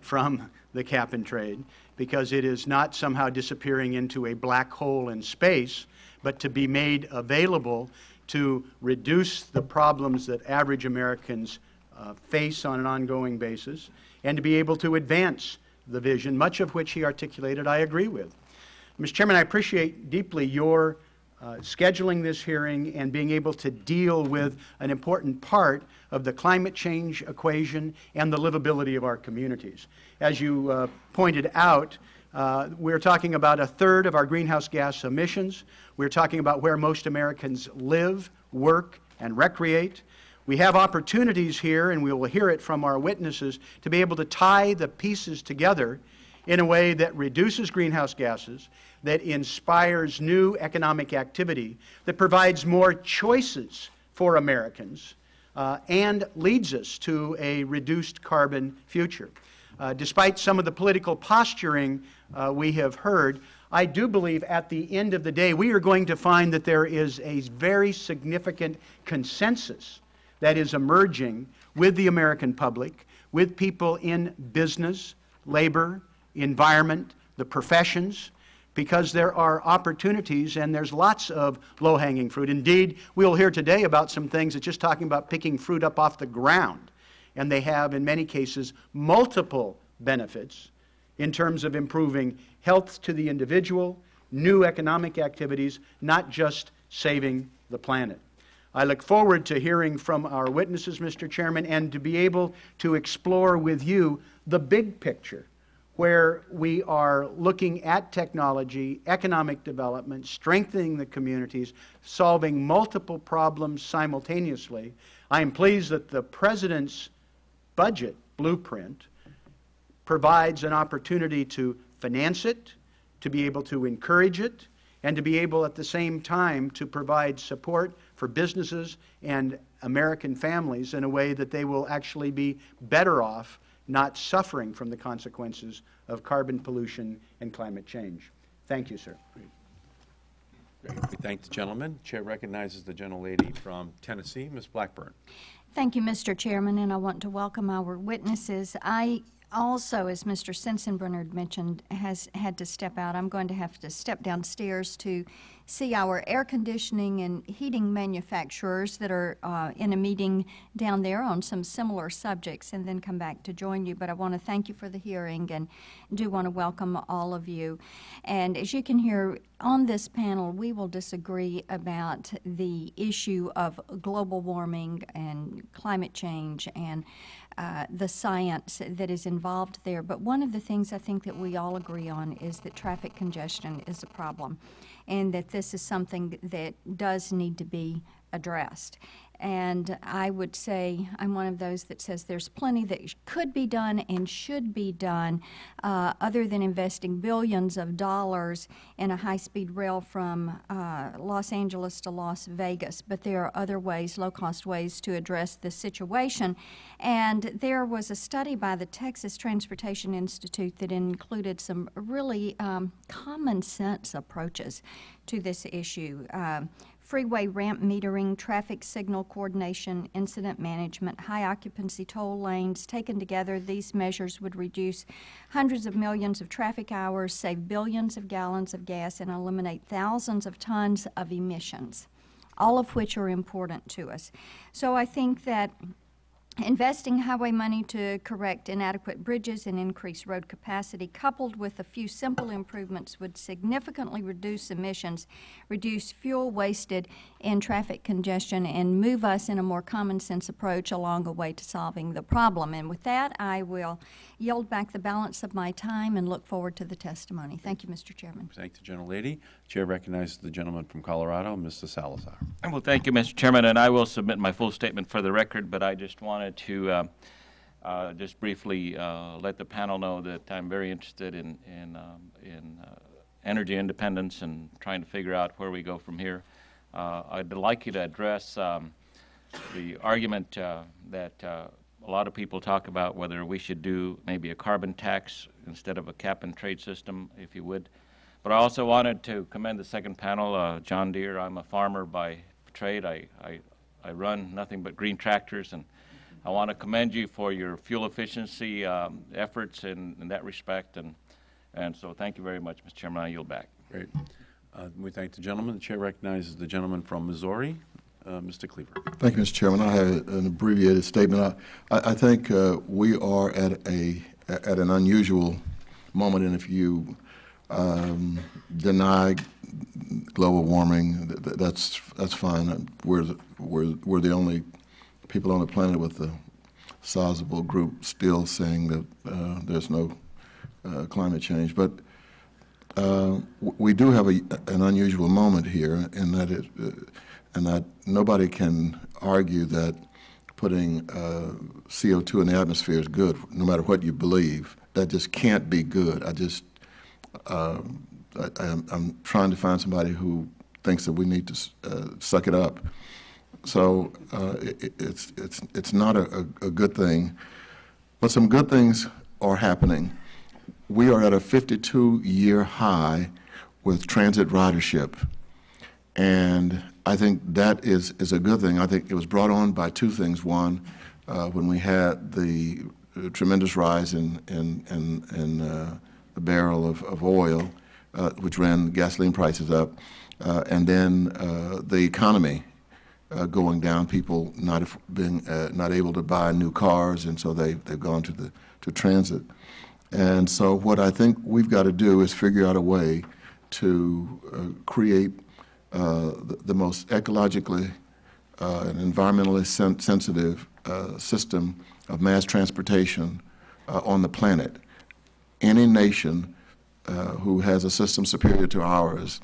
from the cap and trade, because it is not somehow disappearing into a black hole in space, but to be made available to reduce the problems that average Americans face on an ongoing basis, and to be able to advance the vision, much of which he articulated I agree with. Mr. Chairman, I appreciate deeply your scheduling this hearing and being able to deal with an important part of the climate change equation and the livability of our communities. As you pointed out, we're talking about a third of our greenhouse gas emissions. We're talking about where most Americans live, work, and recreate. We have opportunities here, and we will hear it from our witnesses, to be able to tie the pieces together in a way that reduces greenhouse gases, that inspires new economic activity, that provides more choices for Americans, and leads us to a reduced carbon future. Despite some of the political posturing we have heard, I do believe at the end of the day we are going to find that there is a very significant consensus that is emerging with the American public, with people in business, labor, environment, the professions, because there are opportunities and there's lots of low-hanging fruit. Indeed, we'll hear today about some things that's just talking about picking fruit up off the ground, and they have, in many cases, multiple benefits in terms of improving health to the individual, new economic activities, not just saving the planet. I look forward to hearing from our witnesses, Mr. Chairman, and to be able to explore with you the big picture, where we are looking at technology, economic development, strengthening the communities, solving multiple problems simultaneously. I am pleased that the President's budget blueprint provides an opportunity to finance it, to be able to encourage it, and to be able at the same time to provide support for businesses and American families in a way that they will actually be better off, not suffering from the consequences of carbon pollution and climate change. Thank you, sir. Great. We thank the gentleman. Chair recognizes the gentlelady from Tennessee, Ms. Blackburn. Thank you, Mr. Chairman, and I want to welcome our witnesses. I also, as Mr. Sensenbrenner mentioned, has had to step out. I'm going to have to step downstairs to see our air conditioning and heating manufacturers that are in a meeting down there on some similar subjects, and then come back to join you. But I want to thank you for the hearing and do want to welcome all of you. And as you can hear, on this panel, we will disagree about the issue of global warming and climate change and the science that is involved there. But one of the things I think that we all agree on is that traffic congestion is a problem, and that this is something that does need to be addressed. And I would say I'm one of those that says there's plenty that could be done and should be done other than investing billions of dollars in a high-speed rail from Los Angeles to Las Vegas. But there are other ways, low-cost ways, to address this situation. And there was a study by the Texas Transportation Institute that included some really common-sense approaches to this issue. Freeway ramp metering, traffic signal coordination, incident management, high occupancy toll lanes. Taken together, these measures would reduce hundreds of millions of traffic hours, save billions of gallons of gas, and eliminate thousands of tons of emissions, all of which are important to us. So I think that investing highway money to correct inadequate bridges and increase road capacity, coupled with a few simple improvements, would significantly reduce emissions, reduce fuel wasted in traffic congestion, and move us in a more common sense approach along a way to solving the problem. And with that, I will yield back the balance of my time and look forward to the testimony. Thank you, Mr. Chairman. Thank the gentlelady. Chair recognizes the gentleman from Colorado, Mr. Salazar. Well, thank you, Mr. Chairman, and I will submit my full statement for the record, but I just wanted to just briefly let the panel know that I'm very interested in energy independence and trying to figure out where we go from here. I'd like you to address the argument that a lot of people talk about whether we should do maybe a carbon tax instead of a cap-and-trade system, if you would. But I also wanted to commend the second panel, John Deere. I'm a farmer by trade. I run nothing but green tractors, and I want to commend you for your fuel efficiency efforts in that respect, and so thank you very much, Mr. Chairman. I yield back. Great. We thank the gentleman. The chair recognizes the gentleman from Missouri, Mr. Cleaver. Thank you, Mr. Chairman. I have an abbreviated statement. I think we are at an unusual moment, and if you deny global warming, that's fine. We're the only people on the planet with a sizable group still saying that there's no climate change, but we do have an unusual moment here in that nobody can argue that putting CO2 in the atmosphere is good, no matter what you believe. That just can't be good. I'm trying to find somebody who thinks that we need to suck it up. So it's not a good thing, but some good things are happening. We are at a 52-year high with transit ridership, and I think that is a good thing. I think it was brought on by two things. One, when we had the tremendous rise in the barrel of oil, which ran gasoline prices up, and then the economy going down, people not able to buy new cars, and so they've gone to transit. And so what I think we've got to do is figure out a way to create the most ecologically and environmentally sensitive system of mass transportation on the planet. Any nation who has a system superior to ours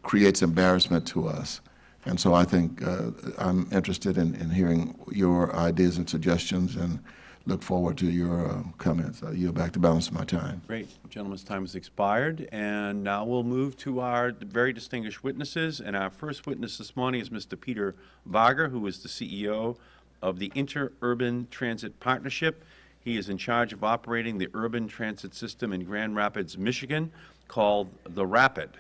creates embarrassment to us. And so I think I'm interested in hearing your ideas and suggestions, and look forward to your comments. I yield back the balance of my time. Great. The gentleman's time has expired, and now we'll move to our very distinguished witnesses. And our first witness this morning is Mr. Peter Varga, who is the CEO of the Interurban Transit Partnership. He is in charge of operating the urban transit system in Grand Rapids, Michigan, called the Rapid.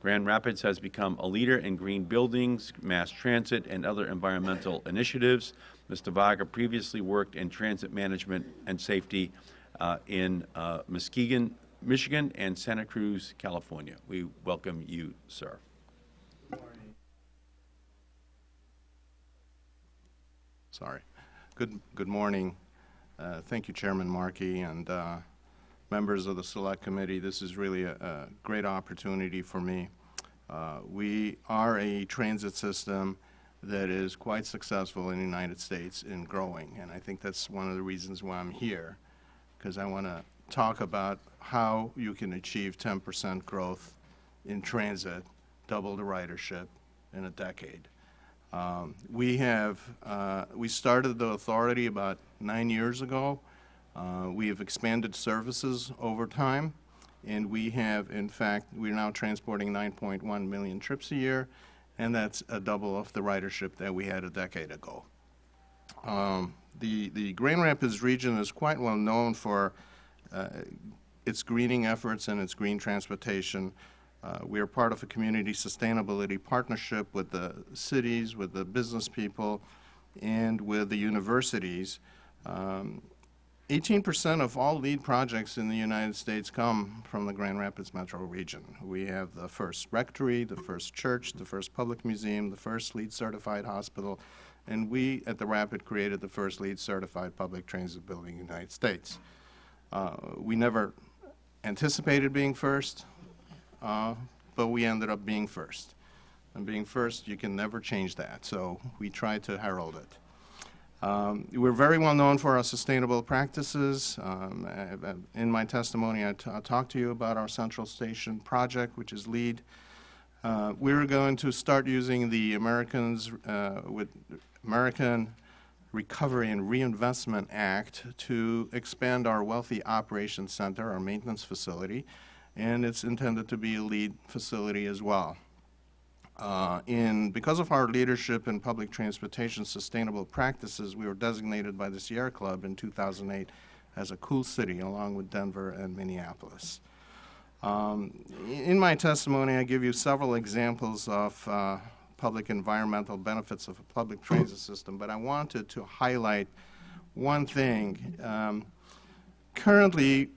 Grand Rapids has become a leader in green buildings, mass transit, and other environmental initiatives. Mr. Varga previously worked in transit management and safety in Muskegon, Michigan, and Santa Cruz, California. We welcome you, sir. Sorry. Good morning. Thank you, Chairman Markey, and members of the Select Committee. This is really a great opportunity for me. We are a transit system that is quite successful in the United States in growing, and I think that's one of the reasons why I'm here, because I want to talk about how you can achieve 10% growth in transit, double the ridership in a decade. We started the authority about 9 years ago. We have expanded services over time, and we have, in fact, we're now transporting 9.1 million trips a year, and that's a double of the ridership that we had a decade ago. The Grand Rapids region is quite well known for its greening efforts and its green transportation. We are part of a community sustainability partnership with the cities, with the business people, and with the universities. 18% of all LEED projects in the United States come from the Grand Rapids metro region. We have the first rectory, the first church, the first public museum, the first LEED certified hospital, and we at the Rapid created the first LEED certified public transit building in the United States. We never anticipated being first, but we ended up being first. And being first, you can never change that, so we try to herald it. We're very well known for our sustainable practices. In my testimony, I talked to you about our Central Station project, which is LEED. We're going to start using the American Recovery and Reinvestment Act to expand our Wealthy Operations Center, our maintenance facility, and it's intended to be a LEED facility as well. Because of our leadership in public transportation sustainable practices, we were designated by the Sierra Club in 2008 as a cool city, along with Denver and Minneapolis. In my testimony, I give you several examples of public environmental benefits of a public transit system, but I wanted to highlight one thing. Currently,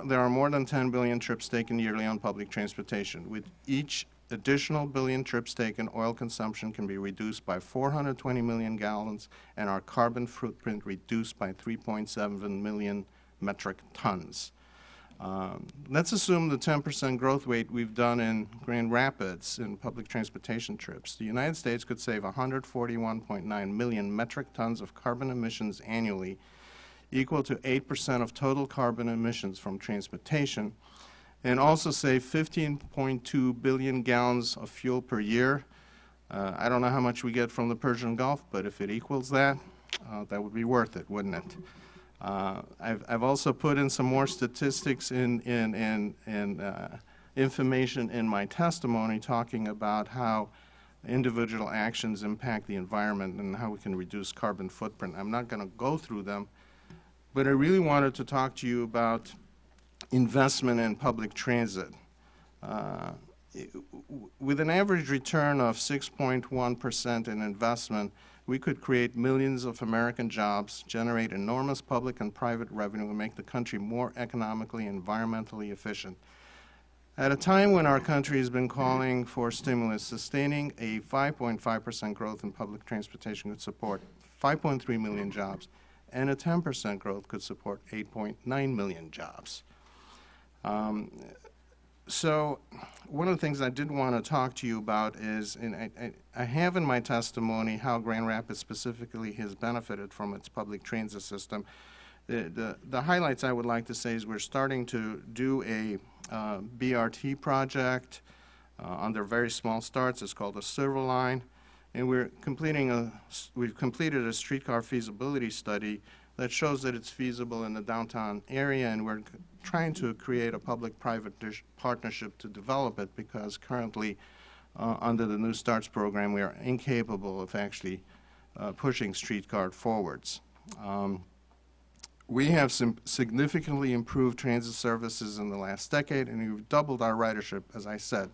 there are more than 10 billion trips taken yearly on public transportation. With each additional billion trips taken, oil consumption can be reduced by 420 million gallons and our carbon footprint reduced by 3.7 million metric tons. Let's assume the 10% growth rate we've done in Grand Rapids in public transportation trips. The United States could save 141.9 million metric tons of carbon emissions annually, equal to 8% of total carbon emissions from transportation, and also save 15.2 billion gallons of fuel per year. I don't know how much we get from the Persian Gulf, but if it equals that, that would be worth it, wouldn't it? I've also put in some more statistics and information in my testimony talking about how individual actions impact the environment and how we can reduce carbon footprint. I'm not going to go through them, but I really wanted to talk to you about investment in public transit. With an average return of 6.1% in investment, we could create millions of American jobs, generate enormous public and private revenue, and make the country more economically and environmentally efficient. At a time when our country has been calling for stimulus, sustaining a 5.5% growth in public transportation could support 5.3 million jobs, and a 10% growth could support 8.9 million jobs. So one of the things I did want to talk to you about is, and I have in my testimony how Grand Rapids specifically has benefited from its public transit system. The highlights I would like to say is we're starting to do a BRT project under very small starts. It's called a Silver Line, and we've completed a streetcar feasibility study that shows that it's feasible in the downtown area, and we're trying to create a public-private partnership to develop it, because currently under the New Starts program we are incapable of actually pushing streetcar forwards. We have significantly improved transit services in the last decade, and we've doubled our ridership, as I said.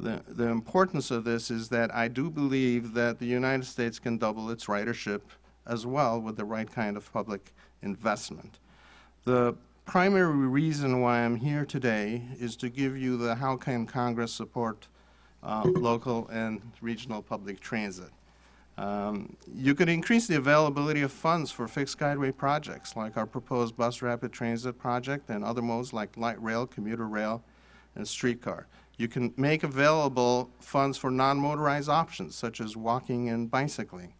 The importance of this is that I do believe that the United States can double its ridership as well with the right kind of public investment. The primary reason why I'm here today is to give you the how can Congress support local and regional public transit. You could increase the availability of funds for fixed guideway projects like our proposed bus rapid transit project and other modes like light rail, commuter rail, and streetcar. You can make available funds for non-motorized options such as walking and bicycling.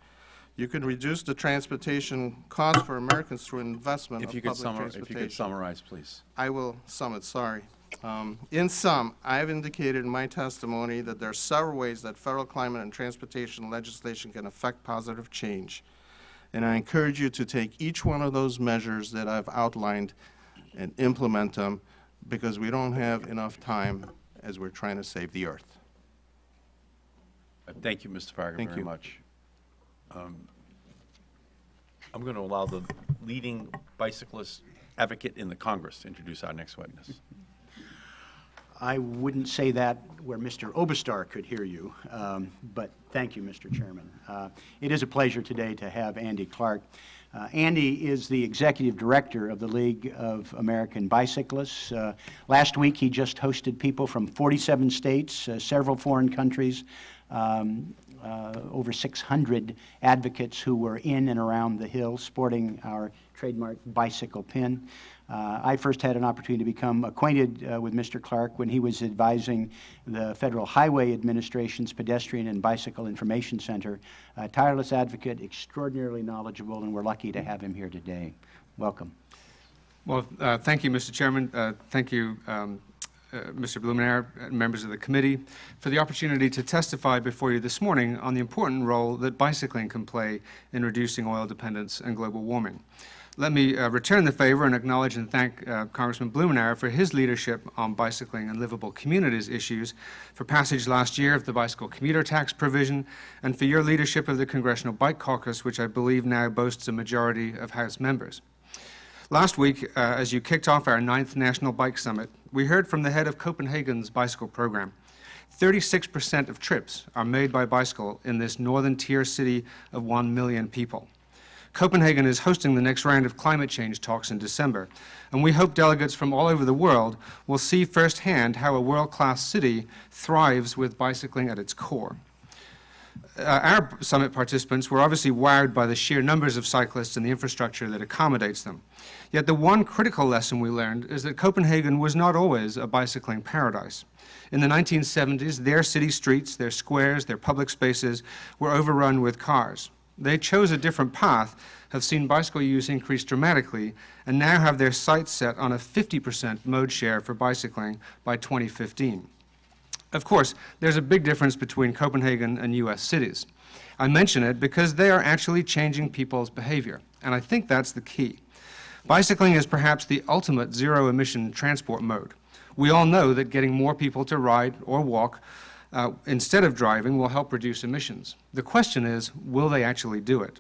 You can reduce the transportation cost for Americans through investment of public transportation. If you could summarize, please. I will sum it, sorry. In sum, I have indicated in my testimony that there are several ways that federal climate and transportation legislation can affect positive change. And I encourage you to take each one of those measures that I've outlined and implement them, because we don't have enough time as we're trying to save the earth. Thank you, Mr. Varga, Thank very you. much. I'm going to allow the leading bicyclist advocate in the Congress to introduce our next witness. I wouldn't say that where Mr. Obastar could hear you, but thank you, Mr. Chairman. It is a pleasure today to have Andy Clarke. Andy is the executive director of the League of American Bicyclists. Last week he just hosted people from 47 states, several foreign countries, over 600 advocates who were in and around the Hill sporting our trademark bicycle pin. I first had an opportunity to become acquainted with Mr. Clarke when he was advising the Federal Highway Administration's Pedestrian and Bicycle Information Center. A tireless advocate, extraordinarily knowledgeable, and we're lucky to have him here today. Welcome. Well, thank you, Mr. Chairman. Thank you, Mr. Blumenauer, members of the committee, for the opportunity to testify before you this morning on the important role that bicycling can play in reducing oil dependence and global warming. Let me return the favor and acknowledge and thank Congressman Blumenauer for his leadership on bicycling and livable communities issues, for passage last year of the bicycle commuter tax provision, and for your leadership of the Congressional Bike Caucus, which I believe now boasts a majority of House members. Last week, as you kicked off our 9th National Bike Summit, we heard from the head of Copenhagen's bicycle program. 36% of trips are made by bicycle in this northern tier city of 1 million people. Copenhagen is hosting the next round of climate change talks in December, and we hope delegates from all over the world will see firsthand how a world-class city thrives with bicycling at its core. Our summit participants were obviously wowed by the sheer numbers of cyclists and the infrastructure that accommodates them. Yet the one critical lesson we learned is that Copenhagen was not always a bicycling paradise. In the 1970s, their city streets, their squares, their public spaces were overrun with cars. They chose a different path, have seen bicycle use increase dramatically, and now have their sights set on a 50% mode share for bicycling by 2015. Of course, there's a big difference between Copenhagen and U.S. cities. I mention it because they are actually changing people's behavior, and I think that's the key. Bicycling is perhaps the ultimate zero-emission transport mode. We all know that getting more people to ride or walk instead of driving will help reduce emissions. The question is, will they actually do it?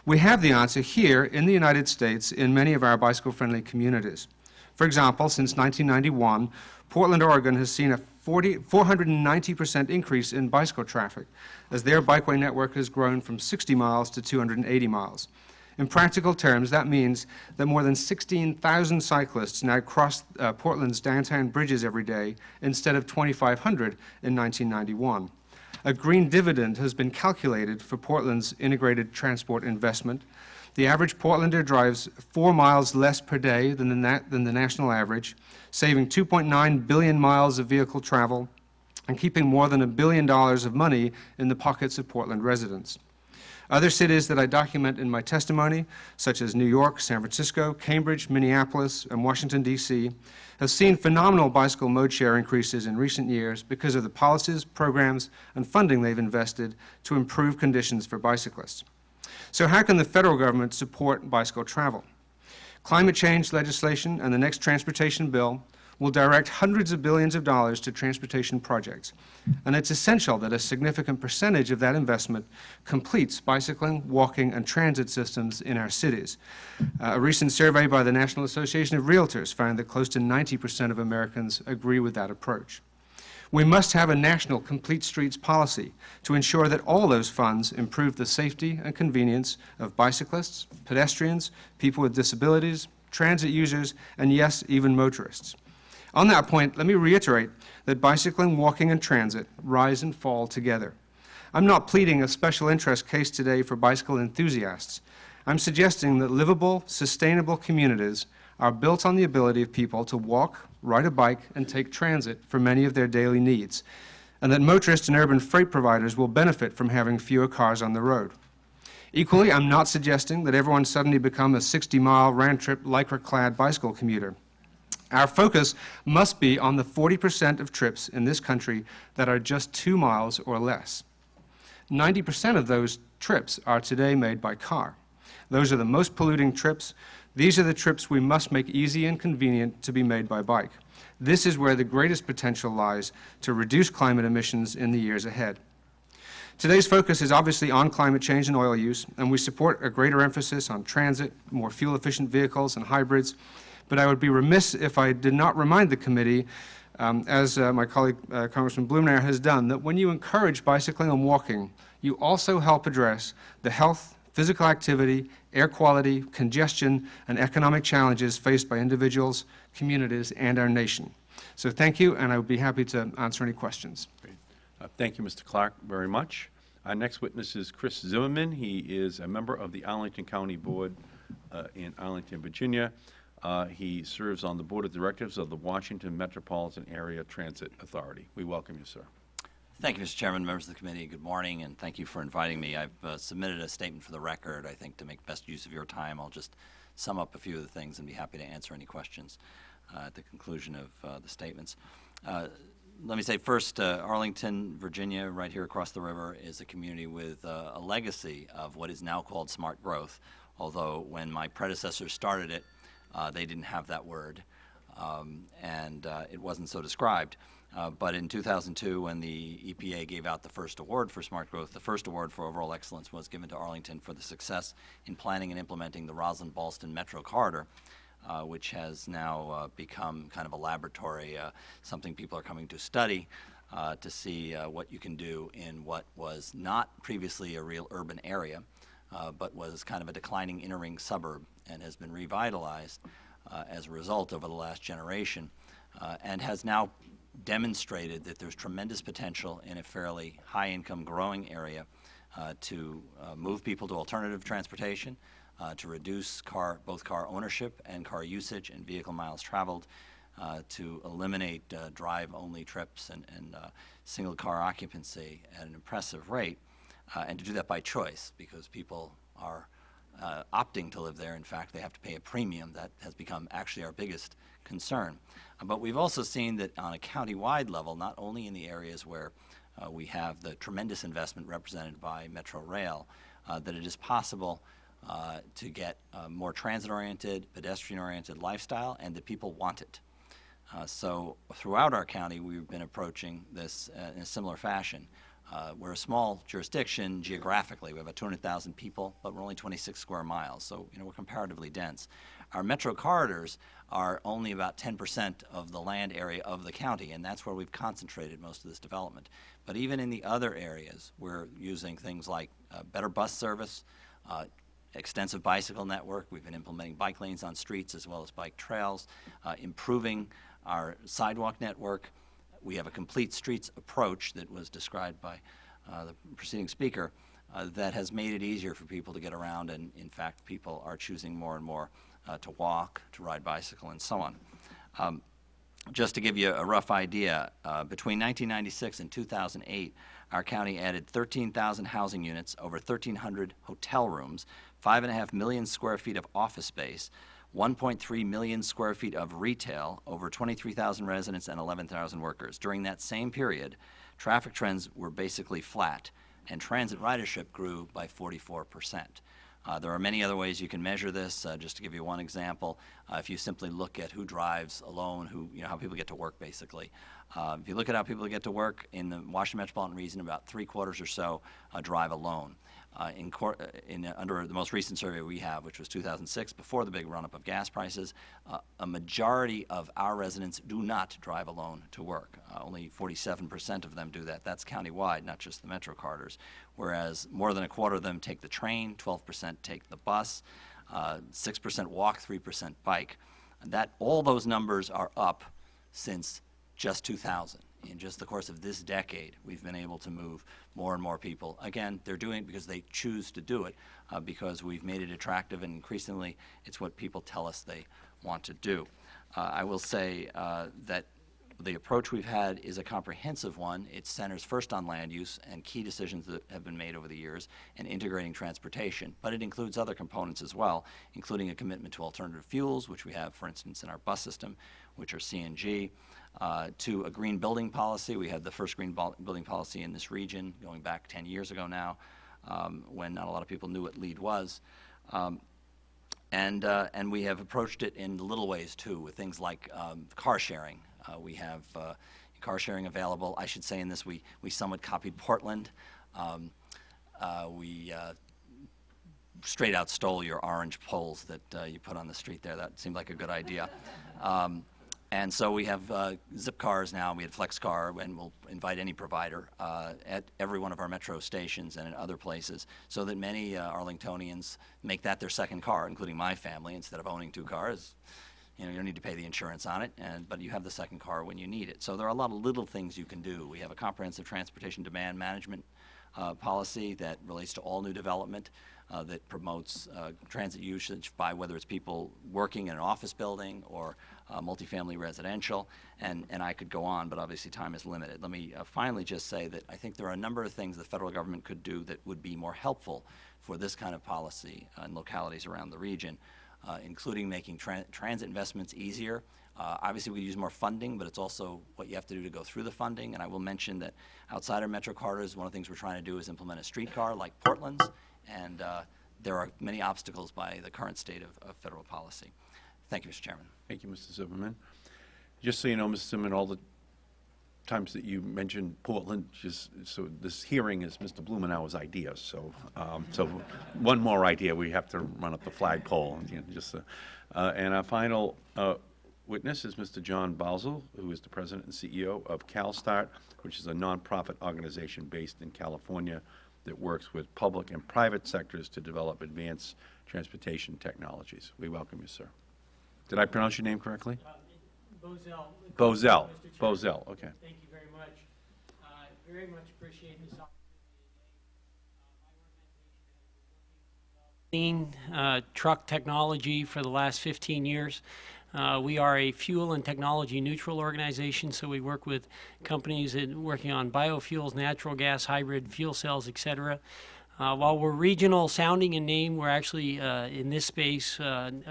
We have the answer here in the United States in many of our bicycle-friendly communities. For example, since 1991, Portland, Oregon has seen a 490% increase in bicycle traffic as their bikeway network has grown from 60 miles to 280 miles. In practical terms, that means that more than 16,000 cyclists now cross Portland's downtown bridges every day instead of 2,500 in 1991. A green dividend has been calculated for Portland's integrated transport investment. The average Portlander drives 4 miles less per day than the national average, saving 2.9 billion miles of vehicle travel and keeping more than $1 billion of money in the pockets of Portland residents. Other cities that I document in my testimony, such as New York, San Francisco, Cambridge, Minneapolis, and Washington, D.C., have seen phenomenal bicycle mode share increases in recent years because of the policies, programs, and funding they've invested to improve conditions for bicyclists. So how can the federal government support bicycle travel? Climate change legislation and the next transportation bill will direct hundreds of billions of dollars to transportation projects. And it's essential that a significant percentage of that investment completes bicycling, walking, and transit systems in our cities. A recent survey by the National Association of Realtors found that close to 90% of Americans agree with that approach. We must have a national complete streets policy to ensure that all those funds improve the safety and convenience of bicyclists, pedestrians, people with disabilities, transit users, and yes, even motorists. On that point, let me reiterate that bicycling, walking, and transit rise and fall together. I'm not pleading a special interest case today for bicycle enthusiasts. I'm suggesting that livable, sustainable communities are built on the ability of people to walk, ride a bike, and take transit for many of their daily needs, and that motorists and urban freight providers will benefit from having fewer cars on the road. Equally, I'm not suggesting that everyone suddenly become a 60-mile round-trip lycra-clad bicycle commuter. Our focus must be on the 40% of trips in this country that are just 2 miles or less. 90% of those trips are today made by car. Those are the most polluting trips. These are the trips we must make easy and convenient to be made by bike. This is where the greatest potential lies to reduce climate emissions in the years ahead. Today's focus is obviously on climate change and oil use, and we support a greater emphasis on transit, more fuel-efficient vehicles, and hybrids. But I would be remiss if I did not remind the committee, as my colleague Congressman Blumenauer has done, that when you encourage bicycling and walking, you also help address the health, physical activity, air quality, congestion, and economic challenges faced by individuals, communities, and our nation. So thank you, and I would be happy to answer any questions. Great. Thank you, Mr. Clarke, very much. Our next witness is Chris Zimmerman. He is a member of the Arlington County Board in Arlington, Virginia. He serves on the Board of Directors of the Washington Metropolitan Area Transit Authority. We welcome you, sir. Thank you, Mr. Chairman, members of the committee. Good morning, and thank you for inviting me. I've submitted a statement for the record. I think to make best use of your time, I'll just sum up a few of the things and be happy to answer any questions at the conclusion of the statements. Let me say first, Arlington, Virginia, right here across the river, is a community with a legacy of what is now called smart growth, although when my predecessors started it, they didn't have that word, and it wasn't so described. But in 2002, when the EPA gave out the first award for smart growth, the first award for overall excellence was given to Arlington for the success in planning and implementing the Roslyn-Ballston Metro Corridor, which has now become kind of a laboratory, something people are coming to study. to see what you can do in what was not previously a real urban area, but was kind of a declining inner ring suburb and has been revitalized as a result over the last generation, and has now demonstrated that there's tremendous potential in a fairly high-income growing area to move people to alternative transportation, to reduce both car ownership and car usage and vehicle miles traveled, to eliminate drive-only trips and single car occupancy at an impressive rate, and to do that by choice, because people are opting to live there. In fact, they have to pay a premium. That has become actually our biggest concern. But we've also seen that on a county-wide level, not only in the areas where we have the tremendous investment represented by Metro Rail, that it is possible to get a more transit-oriented, pedestrian-oriented lifestyle, and that people want it. So throughout our county, we've been approaching this in a similar fashion. We're a small jurisdiction geographically. We have about 200,000 people, but we're only 26 square miles, so we're comparatively dense. Our metro corridors are only about 10% of the land area of the county, and that's where we've concentrated most of this development. But even in the other areas, we're using things like better bus service, extensive bicycle network. We've been implementing bike lanes on streets as well as bike trails, improving our sidewalk network. We have a complete streets approach that was described by the preceding speaker that has made it easier for people to get around, and in fact people are choosing more and more to walk, to ride bicycle, and so on. Just to give you a rough idea, between 1996 and 2008, our county added 13,000 housing units, over 1,300 hotel rooms, 5.5 million square feet of office space, 1.3 million square feet of retail, over 23,000 residents and 11,000 workers. During that same period, traffic trends were basically flat, and transit ridership grew by 44%. There are many other ways you can measure this. Just to give you one example, if you simply look at who drives alone, how people get to work, basically. If you look at how people get to work in the Washington metropolitan region, about 3/4 or so drive alone. Under the most recent survey we have, which was 2006, before the big run-up of gas prices, a majority of our residents do not drive alone to work. Only 47% of them do that. That's countywide, not just the metro corridors. Whereas more than 1/4 of them take the train, 12% take the bus, 6% walk, 3% bike. All those numbers are up since just 2000. In just the course of this decade, we've been able to move more and more people. Again, they're doing it because they choose to do it, because we've made it attractive, and increasingly it's what people tell us they want to do. I will say that the approach we've had is a comprehensive one. It centers first on land use and key decisions that have been made over the years and integrating transportation, but it includes other components as well, including a commitment to alternative fuels, which we have, for instance, in our bus system, which are CNG, to a green building policy. We had the first green building policy in this region going back 10 years ago now, when not a lot of people knew what LEED was. And we have approached it in little ways too, with things like car sharing. We have car sharing available. I should say in this we somewhat copied Portland. We straight out stole your orange poles that you put on the street there. That seemed like a good idea. And so we have zip cars now, we had flex car, and we'll invite any provider at every one of our metro stations and in other places, so that many Arlingtonians make that their second car, including my family. Instead of owning 2 cars, you don't need to pay the insurance on it, but you have the second car when you need it. So there are a lot of little things you can do. We have a comprehensive transportation demand management policy that relates to all new development, that promotes transit usage by whether it's people working in an office building or multifamily residential, and I could go on, but obviously time is limited. Let me finally just say that I think there are a number of things the federal government could do that would be more helpful for this kind of policy in localities around the region, including making transit investments easier. Obviously, we use more funding, but it's also what you have to do to go through the funding. And I will mention that outside our metro corridors, one of the things we're trying to do is implement a streetcar like Portland's, and there are many obstacles by the current state of federal policy. Thank you, Mr. Chairman. Thank you, Mr. Zimmerman. Just so you know, Mr. Zimmerman, all the times that you mentioned Portland, so this hearing is Mr. Blumenauer's idea. So, so one more idea, we have to run up the flagpole. And our final witness is Mr. John Balzel, who is the President and CEO of CalSTART, which is a nonprofit organization based in California that works with public and private sectors to develop advanced transportation technologies. We welcome you, sir. Did I pronounce your name correctly? Bozell. Bozell. Mr. Chairman. Bozell, okay. Thank you very much. Very much appreciate this opportunity today. My organization has been working clean truck technology for the last 15 years. We are a fuel and technology neutral organization, so we work with companies working on biofuels, natural gas, hybrid fuel cells, etc. While we're regional sounding in name, we're actually in this space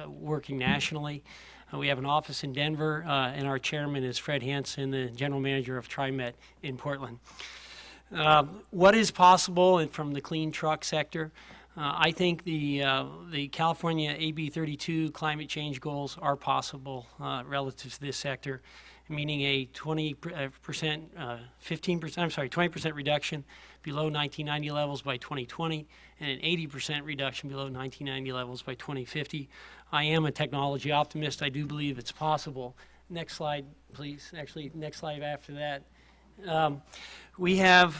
working nationally. We have an office in Denver, and our chairman is Fred Hansen, the general manager of TriMet in Portland. What is possible from the clean truck sector? I think the California AB 32 climate change goals are possible relative to this sector, meaning a 20% reduction below 1990 levels by 2020 and an 80% reduction below 1990 levels by 2050. I am a technology optimist. I do believe it's possible. Next slide, please. Actually, next slide after that. We have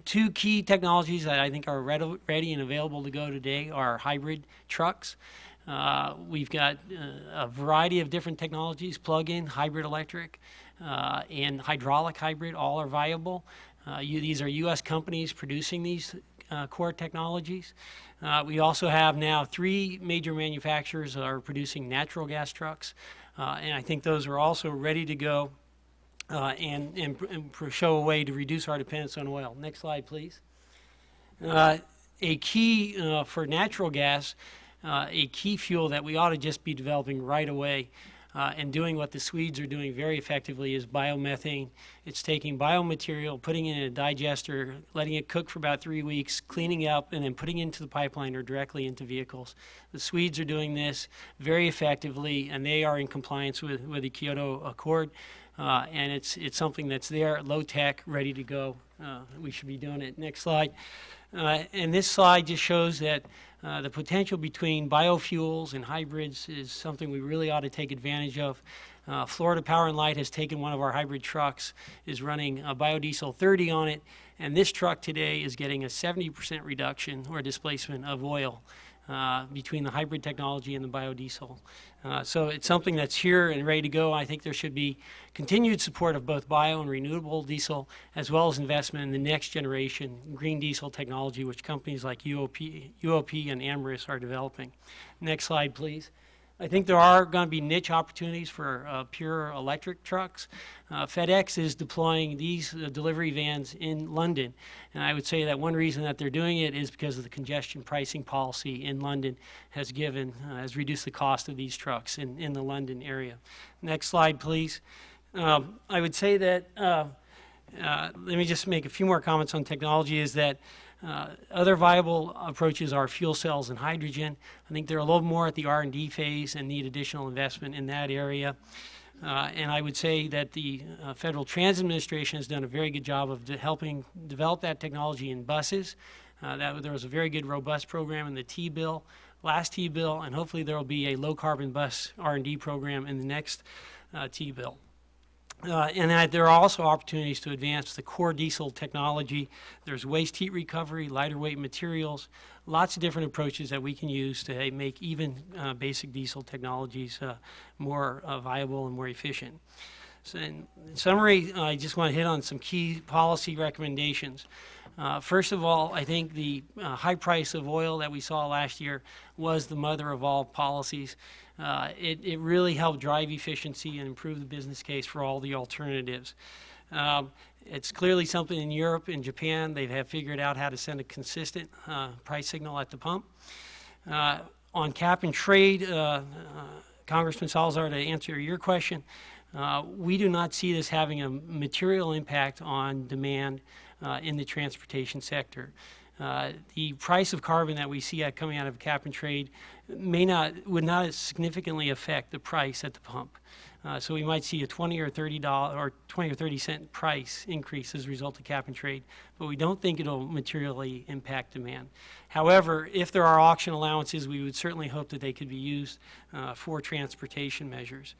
two key technologies that I think are ready and available to go today are hybrid trucks. We've got a variety of different technologies, plug-in, hybrid electric, and hydraulic hybrid, all are viable. These are U.S. companies producing these core technologies. We also have now 3 major manufacturers that are producing natural gas trucks, and I think those are also ready to go and show a way to reduce our dependence on oil. Next slide, please. A key for natural gas, a key fuel that we ought to just be developing right away and doing what the Swedes are doing very effectively is biomethane. It's taking biomaterial, putting it in a digester, letting it cook for about 3 weeks, cleaning it up, and then putting it into the pipeline or directly into vehicles. The Swedes are doing this very effectively, and they are in compliance with the Kyoto Accord. And it's something that's there, low tech, ready to go. We should be doing it. Next slide. And this slide just shows that the potential between biofuels and hybrids is something we really ought to take advantage of. Florida Power and Light has taken one of our hybrid trucks, is running a biodiesel 30 on it, and this truck today is getting a 70% reduction or displacement of oil between the hybrid technology and the biodiesel. So it's something that's here and ready to go. I think there should be continued support of both bio and renewable diesel, as well as investment in the next generation green diesel technology, which companies like UOP and Amyris are developing. Next slide, please. I think there are going to be niche opportunities for pure electric trucks. FedEx is deploying these delivery vans in London, and I would say that one reason that they're doing it is because of the congestion pricing policy in London has reduced the cost of these trucks in the London area. Next slide, please. I would say that, let me just make a few more comments on technology, is that other viable approaches are fuel cells and hydrogen. I think they're a little more at the R&D phase and need additional investment in that area. And I would say that the Federal Transit Administration has done a very good job of helping develop that technology in buses. There was a very good, robust program in the T-bill, last T-bill, and hopefully there will be a low-carbon bus R&D program in the next T-bill. And there are also opportunities to advance the core diesel technology. There's waste heat recovery, lighter weight materials, lots of different approaches that we can use to make even basic diesel technologies more viable and more efficient. So in summary, I just want to hit on some key policy recommendations. First of all, I think the high price of oil that we saw last year was the mother of all policies. It really helped drive efficiency and improve the business case for all the alternatives. It's clearly something in Europe and Japan. They have figured out how to send a consistent price signal at the pump. On cap and trade, Congressman Salazar, to answer your question, we do not see this having a material impact on demand in the transportation sector. The price of carbon that we see coming out of cap and trade would not significantly affect the price at the pump. So we might see a $20 or $30 or 20 or 30 cent price increase as a result of cap and trade, but we don't think it'll materially impact demand. However, if there are auction allowances, we would certainly hope that they could be used for transportation measures.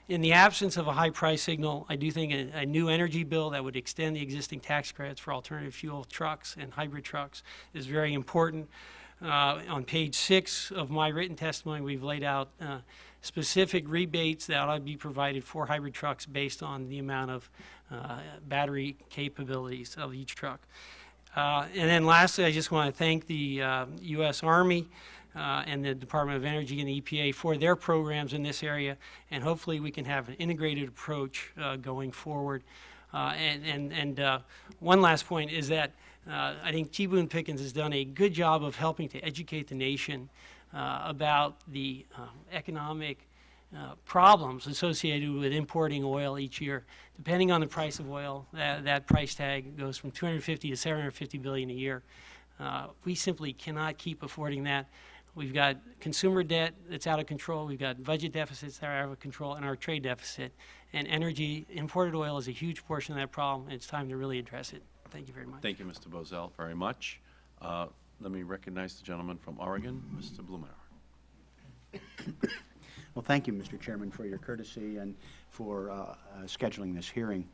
In the absence of a high price signal, I do think a new energy bill that would extend the existing tax credits for alternative fuel trucks and hybrid trucks is very important. On page 6 of my written testimony, we've laid out specific rebates that ought to be provided for hybrid trucks based on the amount of battery capabilities of each truck. And then lastly, I just want to thank the U.S. Army and the Department of Energy and the EPA for their programs in this area, and hopefully we can have an integrated approach going forward. One last point is that I think T. Boone Pickens has done a good job of helping to educate the nation about the economic problems associated with importing oil each year. Depending on the price of oil, that price tag goes from $250 to $750 billion a year. We simply cannot keep affording that. We've got consumer debt that's out of control. We've got budget deficits that are out of control, and our trade deficit. And energy, imported oil is a huge portion of that problem, and it's time to really address it. Thank you very much. Thank you, Mr. Bozell, very much. Let me recognize the gentleman from Oregon, Mr. Blumenauer. Well, thank you, Mr. Chairman, for your courtesy and for scheduling this hearing.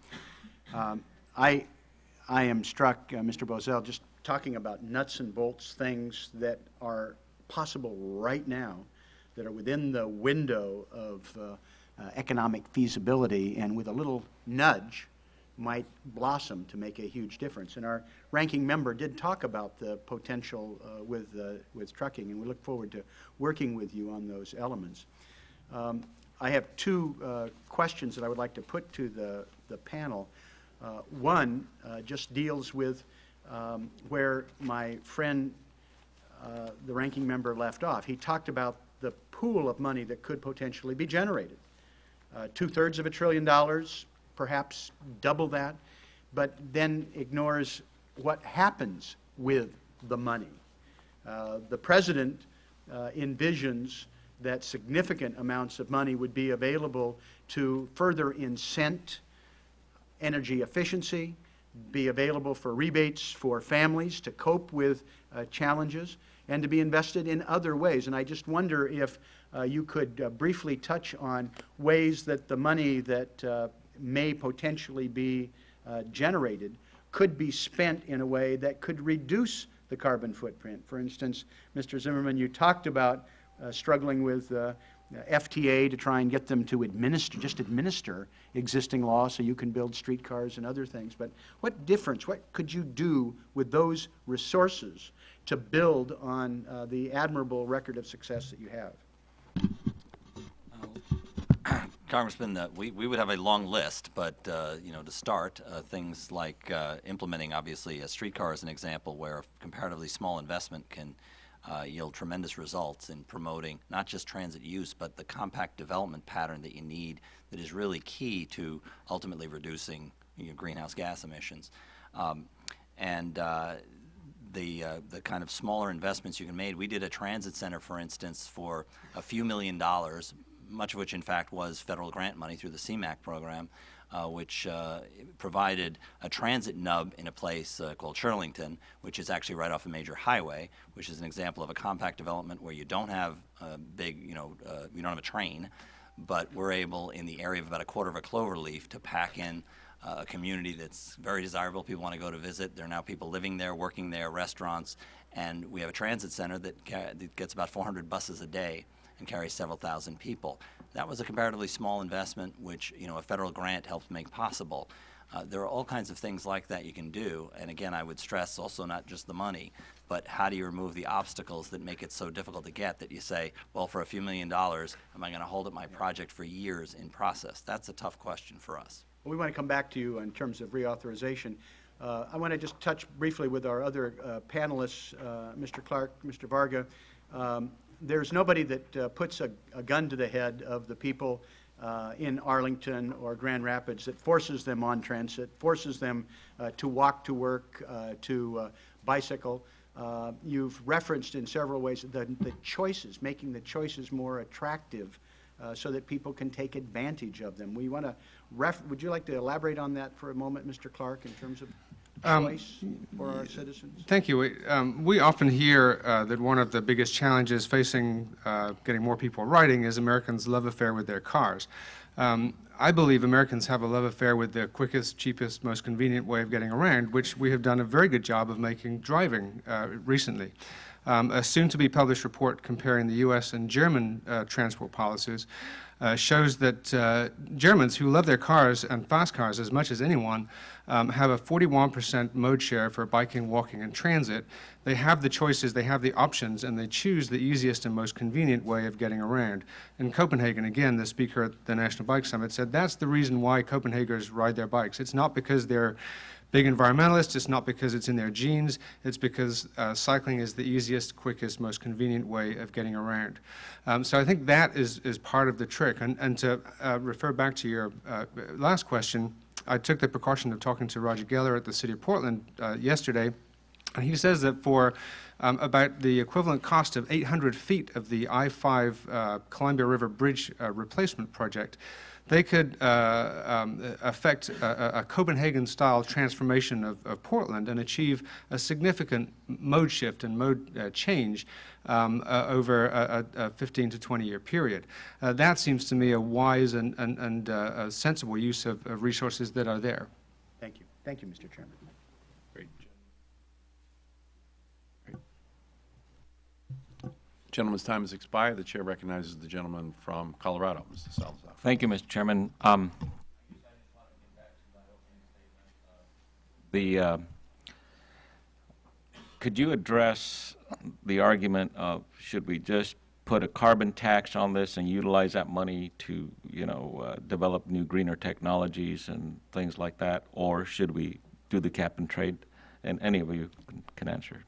I am struck, Mr. Bozell, just talking about nuts and bolts things that are possible right now, that are within the window of economic feasibility, and with a little nudge might blossom to make a huge difference. And our ranking member did talk about the potential with trucking, and we look forward to working with you on those elements. I have two questions that I would like to put to the panel. One just deals with where my friend, the ranking member, left off. He talked about the pool of money that could potentially be generated. 2/3 of $1 trillion, perhaps double that, but then ignores what happens with the money. The President envisions that significant amounts of money would be available to further incent energy efficiency, be available for rebates for families to cope with challenges, and to be invested in other ways. And I just wonder if you could briefly touch on ways that the money that may potentially be generated could be spent in a way that could reduce the carbon footprint. For instance, Mr. Zimmerman, you talked about struggling with FTA to try and get them to just administer existing law so you can build streetcars and other things. But what difference, what could you do with those resources to build on the admirable record of success that you have? Congressman, we would have a long list, but you know, to start, things like implementing, obviously, a streetcar is an example where comparatively small investment can yield tremendous results in promoting not just transit use, but the compact development pattern that you need that is really key to ultimately reducing greenhouse gas emissions. The kind of smaller investments you can make. We did a transit center, for instance, for a few $1 million, much of which, in fact, was federal grant money through the CMAQ program, which provided a transit nub in a place called Shirlington, which is actually right off a major highway, which is an example of a compact development where you don't have a big, you don't have a train, but we're able, in the area of about 1/4 of a clover leaf, to pack in a community that's very desirable. People want to go to visit. There are now people living there, working there, restaurants, and we have a transit center that gets about 400 buses a day and carries several thousand people. That was a comparatively small investment, which a federal grant helped make possible. There are all kinds of things like that you can do, and again, I would stress also not just the money, but how do you remove the obstacles that make it so difficult to get that you say, well, for a few $1 million, am I going to hold up my project for years in process? That's a tough question for us. Well, we want to come back to you in terms of reauthorization. I want to just touch briefly with our other panelists, Mr. Clarke, Mr. Varga. There's nobody that puts a gun to the head of the people in Arlington or Grand Rapids that forces them on transit, forces them to walk to work, to bicycle. You've referenced in several ways the choices, making the choices more attractive so that people can take advantage of them. We want to would you like to elaborate on that for a moment, Mr. Clarke, in terms of choice for our citizens? Thank you. We often hear that one of the biggest challenges facing getting more people riding is Americans' love affair with their cars. I believe Americans have a love affair with the quickest, cheapest, most convenient way of getting around, which we have done a very good job of making driving recently. A soon-to-be-published report comparing the U.S. and German transport policies shows that Germans, who love their cars and fast cars as much as anyone, have a 41% mode share for biking, walking, and transit. They have the choices, they have the options, and they choose the easiest and most convenient way of getting around. In Copenhagen, again, the speaker at the National Bike Summit said that's the reason why Copenhageners ride their bikes. It's not because they're big environmentalists, it's not because it's in their genes, it's because cycling is the easiest, quickest, most convenient way of getting around. So I think that is part of the trick. And to refer back to your last question, I took the precaution of talking to Roger Geller at the City of Portland yesterday, and he says that for about the equivalent cost of 800 feet of the I-5 Columbia River Bridge replacement project, they could affect a Copenhagen-style transformation of Portland and achieve a significant mode shift and mode change over a 15 to 20-year period. That seems to me a wise and a sensible use of resources that are there. Thank you. Thank you, Mr. Chairman. Great. Gentleman's time has expired. The chair recognizes the gentleman from Colorado, Mr. Salazar. Thank you, Mr. Chairman. Could you address the argument of should we just put a carbon tax on this and utilize that money to, develop new greener technologies and things like that, or should we do the cap and trade? And any of you can answer.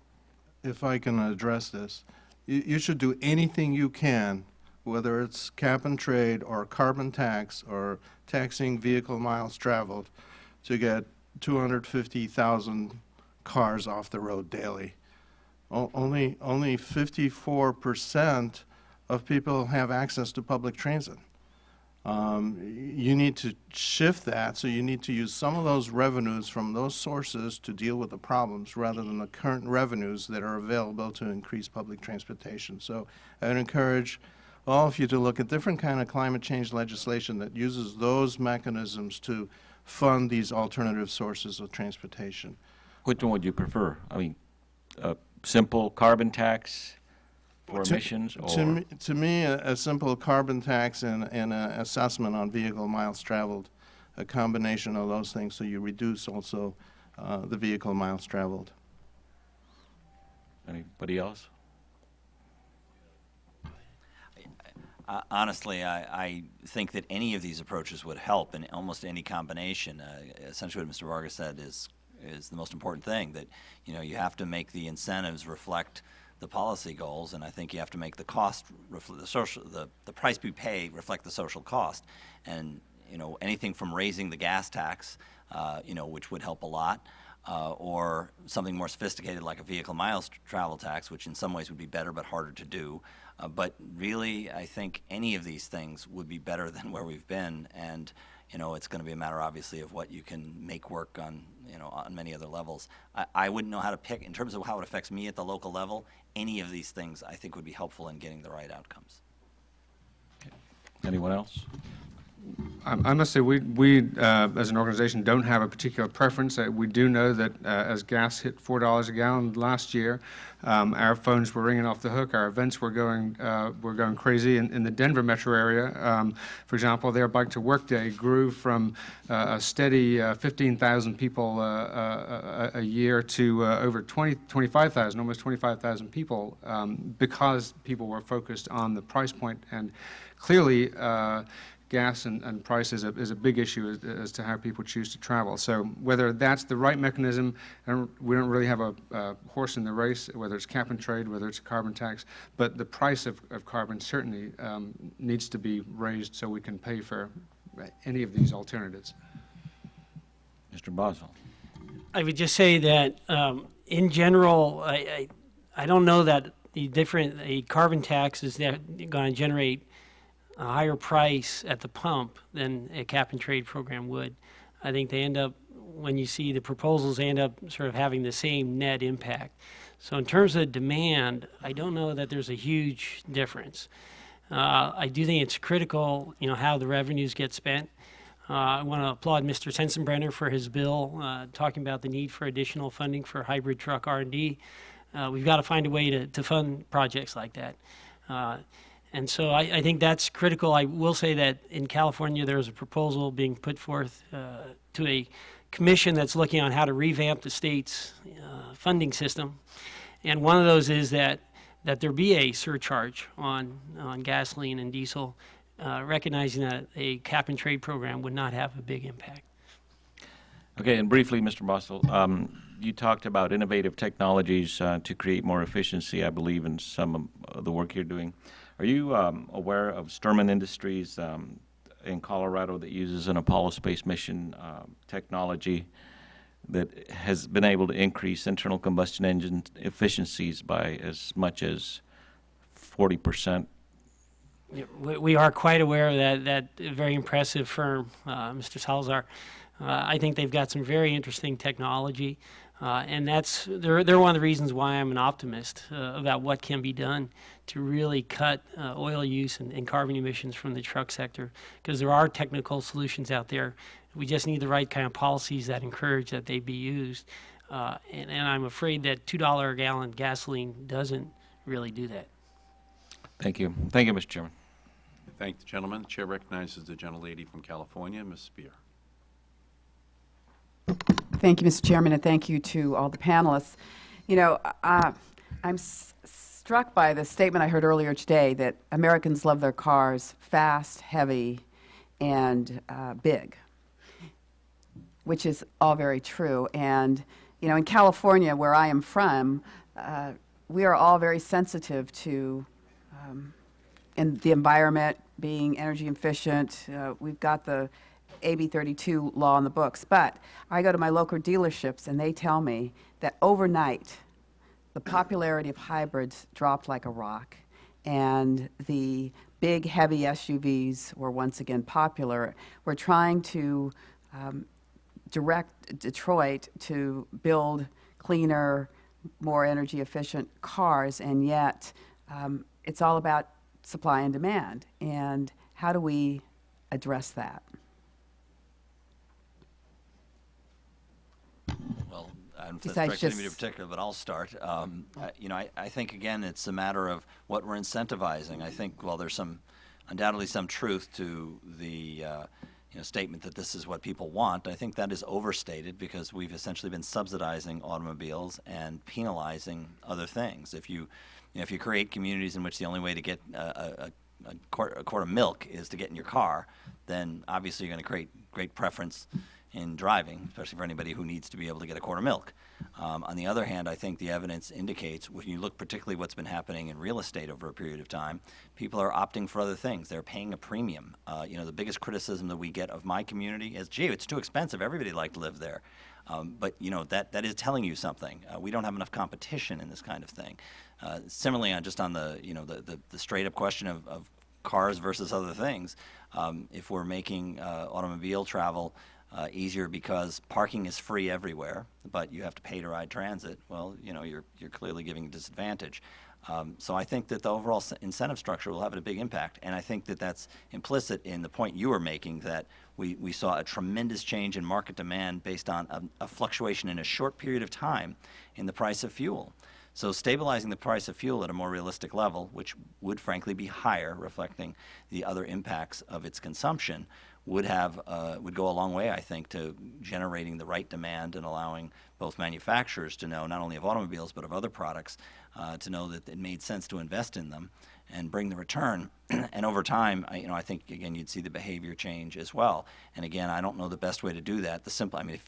If I can address this, you should do anything you can, whether it's cap and trade or carbon tax or taxing vehicle miles traveled, to get 250,000 cars off the road daily. Only 54% of people have access to public transit. You need to shift that, so you need to use some of those revenues from those sources to deal with the problems rather than the current revenues that are available to increase public transportation. So I would encourage all of you to look at different kind of climate change legislation that uses those mechanisms to fund these alternative sources of transportation. Which one would you prefer? I mean, a simple carbon tax for emissions? To me, a simple carbon tax and an assessment on vehicle miles traveled, a combination of those things, so you reduce also the vehicle miles traveled. Anybody else? Honestly, I think that any of these approaches would help in almost any combination. Essentially what Mr. Varga said is the most important thing, that you have to make the incentives reflect the policy goals, and I think you have to make the cost, the price we pay reflect the social cost. And anything from raising the gas tax, which would help a lot, or something more sophisticated like a vehicle miles travel tax, which in some ways would be better but harder to do. But really, I think any of these things would be better than where we've been, and it's going to be a matter, obviously, of what you can make work on, on many other levels. I wouldn't know how to pick, in terms of how it affects me at the local level, any of these things I think would be helpful in getting the right outcomes. Okay. Anyone else? I must say we as an organization don't have a particular preference. We do know that as gas hit $4 a gallon last year, our phones were ringing off the hook. Our events were going crazy. In the Denver metro area, for example, their Bike to Work Day grew from a steady 15,000 people a year to over 25,000, almost 25,000 people, because people were focused on the price point. And clearly, gas and price is a big issue as to how people choose to travel. So whether that's the right mechanism, and we don't really have a horse in the race, whether it's cap and trade, whether it's a carbon tax, but the price of carbon certainly needs to be raised so we can pay for any of these alternatives. Mr. Boswell. I would just say that in general, I don't know that a carbon tax is going to generate a higher price at the pump than a cap and trade program would. I think they end up, when you see the proposals, they end up sort of having the same net impact. So in terms of demand, I don't know that there's a huge difference. I do think it's critical, how the revenues get spent. I want to applaud Mr. Sensenbrenner for his bill talking about the need for additional funding for hybrid truck R&D. We've got to find a way to fund projects like that. And so I think that's critical. I will say that in California, there's a proposal being put forth to a commission that's looking on how to revamp the state's funding system. And one of those is that there be a surcharge on gasoline and diesel, recognizing that a cap and trade program would not have a big impact. Okay, and briefly, Mr. Bostel, you talked about innovative technologies to create more efficiency, I believe, in some of the work you're doing. Are you aware of Zimmerman Industries in Colorado that uses an Apollo space mission technology that has been able to increase internal combustion engine efficiencies by as much as 40%? We are quite aware of that very impressive firm, Mr. Salazar. I think they've got some very interesting technology, and they're one of the reasons why I'm an optimist about what can be done to really cut oil use and carbon emissions from the truck sector, because there are technical solutions out there. We just need the right kind of policies that encourage that they be used, and I'm afraid that $2 a gallon gasoline doesn't really do that. Thank you. Thank you, Mr. Chairman. Thank the gentleman. The chair recognizes the gentlelady from California, Ms. Spear. Thank you, Mr. Chairman, and thank you to all the panelists. I'm struck by the statement I heard earlier today that Americans love their cars fast, heavy, and big, which is all very true. And, in California, where I am from, we are all very sensitive to in the environment, being energy efficient. We've got the AB 32 law on the books, but I go to my local dealerships and they tell me that overnight the popularity of hybrids dropped like a rock, and the big heavy SUVs were once again popular. We're trying to direct Detroit to build cleaner, more energy efficient cars, and yet it's all about supply and demand. And how do we address that? Well, I don't know if that's directed at me in particular, but I'll start. I think, again, it's a matter of what we're incentivizing. I think, while there's undoubtedly some truth to the statement that this is what people want, I think that is overstated, because we've essentially been subsidizing automobiles and penalizing other things. If you create communities in which the only way to get a quart of milk is to get in your car, then obviously you're going to create great preference in driving, especially for anybody who needs to be able to get a quart of milk. On the other hand, I think the evidence indicates, when you look particularly what's been happening in real estate over a period of time, people are opting for other things. They're paying a premium. The biggest criticism that we get of my community is, gee, it's too expensive. Everybody'd like to live there. But that is telling you something. We don't have enough competition in this kind of thing. Similarly, on the straight up question of cars versus other things, if we're making automobile travel easier because parking is free everywhere, but you have to pay to ride transit, well, you're clearly giving a disadvantage. So I think that the overall incentive structure will have a big impact, and I think that that's implicit in the point you were making, that we saw a tremendous change in market demand based on a fluctuation in a short period of time in the price of fuel. So stabilizing the price of fuel at a more realistic level, which would frankly be higher, reflecting the other impacts of its consumption, would go a long way, I think, to generating the right demand and allowing both manufacturers to know, not only of automobiles but of other products, to know that it made sense to invest in them and bring the return. And over time, I think, again, you'd see the behavior change as well. And again, I don't know the best way to do that.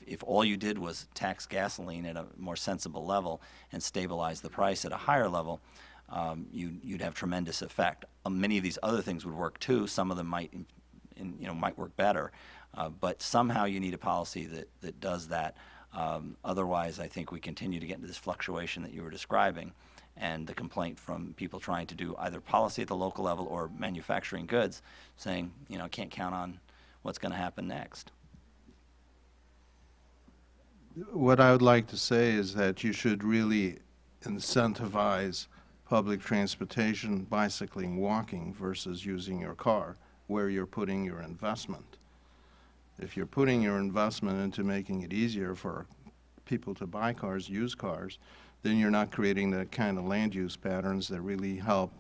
If all you did was tax gasoline at a more sensible level and stabilize the price at a higher level, you'd have tremendous effect. Many of these other things would work too. Some of them might work better. But somehow you need a policy that does that. Otherwise, I think we continue to get into this fluctuation that you were describing. and the complaint from people trying to do either policy at the local level or manufacturing goods, saying, you know, can't count on what's going to happen next. What I would like to say is that you should really incentivize public transportation, bicycling, walking versus using your car, where you're putting your investment. If you're putting your investment into making it easier for people to buy cars, use cars, then you're not creating the kind of land use patterns that really help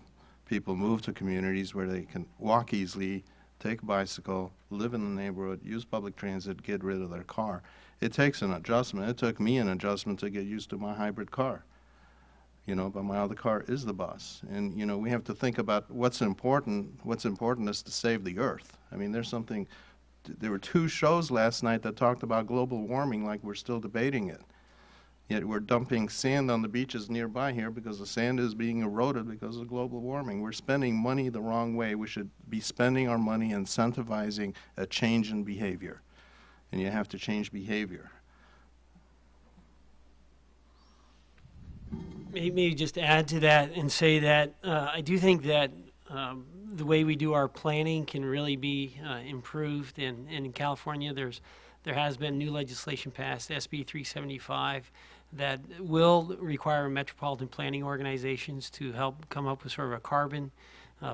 people move to communities where they can walk easily, take a bicycle, live in the neighborhood, use public transit, get rid of their car. It takes an adjustment. It took me an adjustment to get used to my hybrid car. You know, but my other car is the bus. And, you know, we have to think about what's important. What's important is to save the earth. I mean, there were 2 shows last night that talked about global warming like we're still debating it. Yet we're dumping sand on the beaches nearby here because the sand is being eroded because of global warming. We're spending money the wrong way. We should be spending our money incentivizing a change in behavior. And you have to change behavior. Maybe just add to that and say that I do think that the way we do our planning can really be improved. And in California, there has been new legislation passed, SB 375, that will require metropolitan planning organizations to help come up with sort of a carbon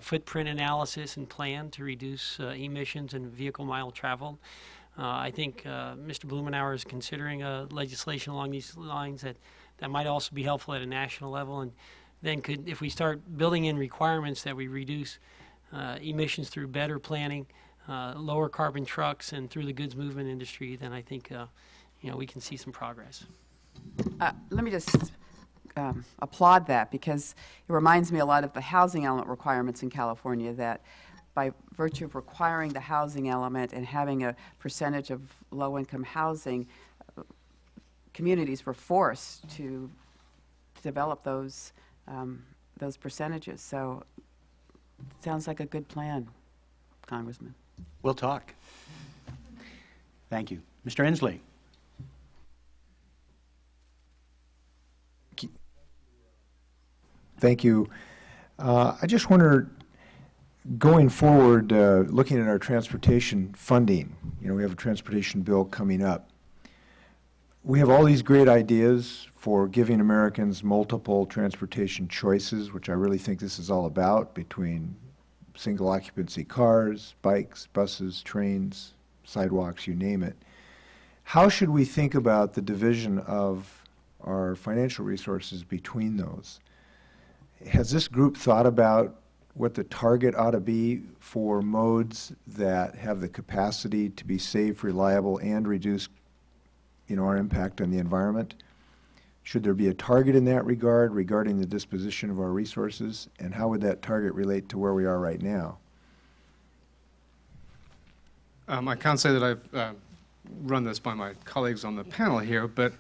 footprint analysis and plan to reduce emissions and vehicle mile traveled. I think Mr. Blumenauer is considering legislation along these lines that might also be helpful at a national level, and then if we start building in requirements that we reduce emissions through better planning, lower carbon trucks, and through the goods movement industry, then I think you know, we can see some progress. Let me just applaud that, because it reminds me a lot of the housing element requirements in California, that by virtue of requiring the housing element and having a percentage of low-income housing, communities were forced to develop those percentages. So it sounds like a good plan, Congressman. We'll talk. Thank you. Mr. Inslee. Thank you. I just wonder, going forward, looking at our transportation funding, you know, we have a transportation bill coming up. We have all these great ideas for giving Americans multiple transportation choices, which I really think this is all about, between single occupancy cars, bikes, buses, trains, sidewalks, you name it. How should we think about the division of our financial resources between those? Has this group thought about what the target ought to be for modes that have the capacity to be safe, reliable, and reduce, you know, our impact on the environment? Should there be a target in that regard regarding the disposition of our resources, and how would that target relate to where we are right now? I can't say that I've run this by my colleagues on the panel here, but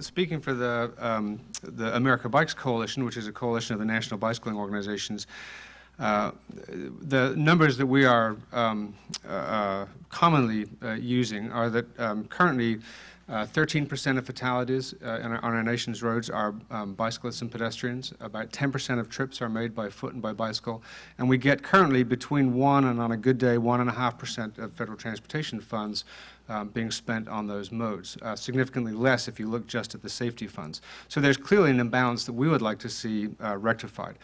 speaking for the America Bikes Coalition, which is a coalition of the national bicycling organizations, the numbers that we are commonly using are that currently 13% of fatalities on our nation's roads are bicyclists and pedestrians. About 10% of trips are made by foot and by bicycle. And we get currently between 1% and, on a good day, 1.5% of federal transportation funds being spent on those modes, significantly less if you look just at the safety funds. So there's clearly an imbalance that we would like to see rectified.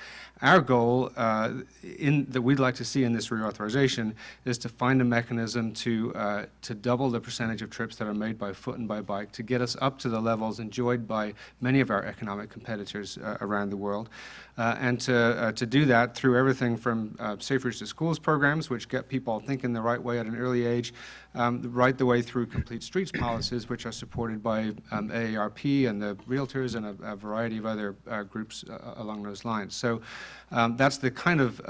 Our goal that we'd like to see in this reauthorization is to find a mechanism to double the percentage of trips that are made by foot and by bike, to get us up to the levels enjoyed by many of our economic competitors around the world, and to do that through everything from Safe Routes to Schools programs, which get people thinking the right way at an early age, right the way through complete streets policies, which are supported by AARP and the realtors and a variety of other groups along those lines. So that's the kind of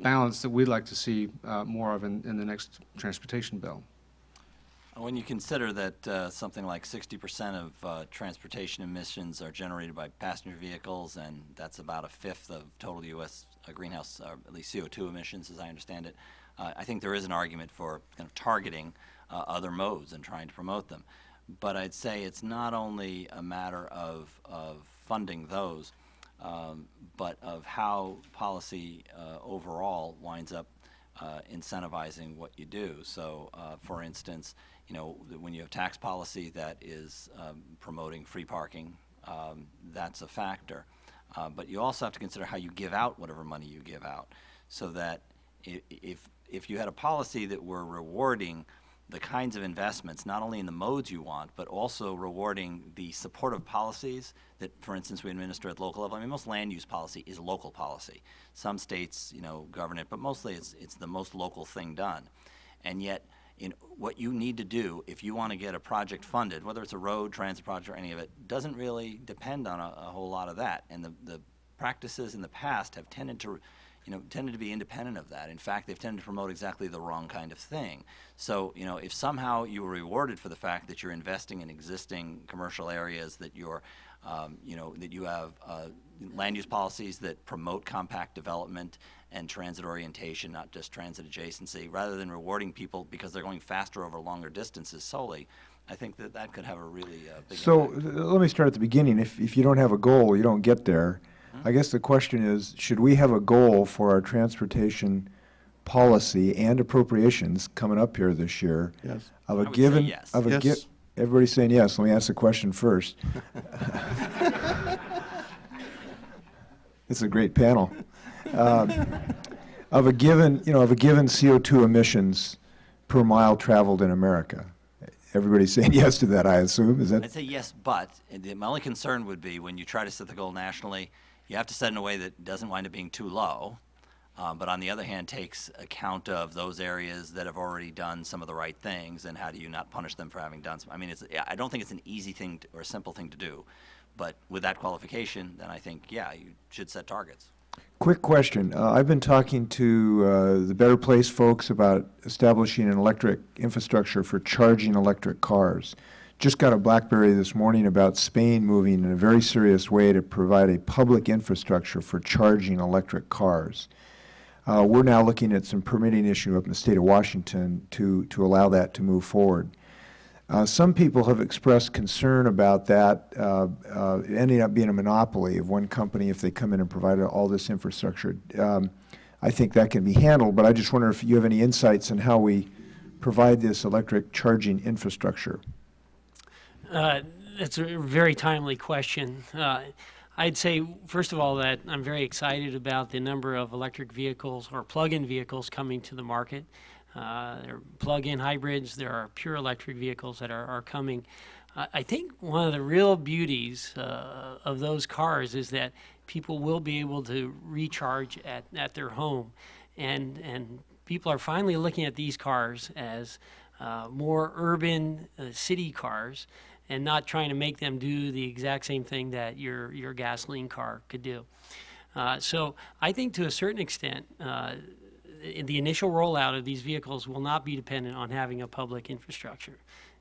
balance that we'd like to see more of in the next transportation bill. When you consider that something like 60% of transportation emissions are generated by passenger vehicles, and that's about 1/5 of total U.S. greenhouse, at least CO2 emissions, as I understand it, I think there is an argument for kind of targeting other modes and trying to promote them. But I'd say it's not only a matter of funding those. but of how policy overall winds up incentivizing what you do. So, for instance, you know, when you have tax policy that is promoting free parking, that's a factor. But you also have to consider how you give out whatever money you give out, so that if you had a policy that were rewarding the kinds of investments, not only in the modes you want, but also rewarding the supportive policies that, for instance, we administer at local level. I mean, most land use policy is local policy. Some states, you know, govern it, but mostly it's the most local thing done. And yet, what you need to do if you want to get a project funded, whether it's a road, transit project, or any of it, doesn't really depend on a whole lot of that. And the practices in the past have tended to be independent of that. In fact, they've tended to promote exactly the wrong kind of thing. So, you know, if somehow you were rewarded for the fact that you're investing in existing commercial areas, that you're, you know, that you have land use policies that promote compact development and transit orientation, not just transit adjacency, rather than rewarding people because they're going faster over longer distances solely, I think that that could have a really big impact. Let me start at the beginning. If you don't have a goal, you don't get there. I guess the question is, should we have a goal for our transportation policy and appropriations coming up here this year? Yes. Of a I would given, say yes. of a Yes. everybody's saying yes. Let me ask the question first. It's a great panel. Of a given, you know, of a given CO2 emissions per mile traveled in America. Everybody's saying yes to that, I assume. Is that? I'd say yes, but my only concern would be when you try to set the goal nationally, you have to set it in a way that doesn't wind up being too low, but on the other hand takes account of those areas that have already done some of the right things, and how do you not punish them for having done some. I mean, I don't think it's an easy thing or a simple thing to do, but with that qualification, then I think, yeah, you should set targets. Quick question. I've been talking to the Better Place folks about establishing an electric infrastructure for charging electric cars. Just got a BlackBerry this morning about Spain moving in a very serious way to provide a public infrastructure for charging electric cars. We're now looking at some permitting issue up in the state of Washington to allow that to move forward. Some people have expressed concern about that ending up being a monopoly of one company if they come in and provide all this infrastructure. I think that can be handled, but I just wonder if you have any insights on how we provide this electric charging infrastructure. That's a very timely question. I'd say, first of all, that I'm very excited about the number of electric vehicles or plug-in vehicles coming to the market. There are plug-in hybrids, there are pure electric vehicles that are coming. I think one of the real beauties of those cars is that people will be able to recharge at their home. And people are finally looking at these cars as more urban city cars, and not trying to make them do the exact same thing that your gasoline car could do. So I think to a certain extent, the initial rollout of these vehicles will not be dependent on having a public infrastructure.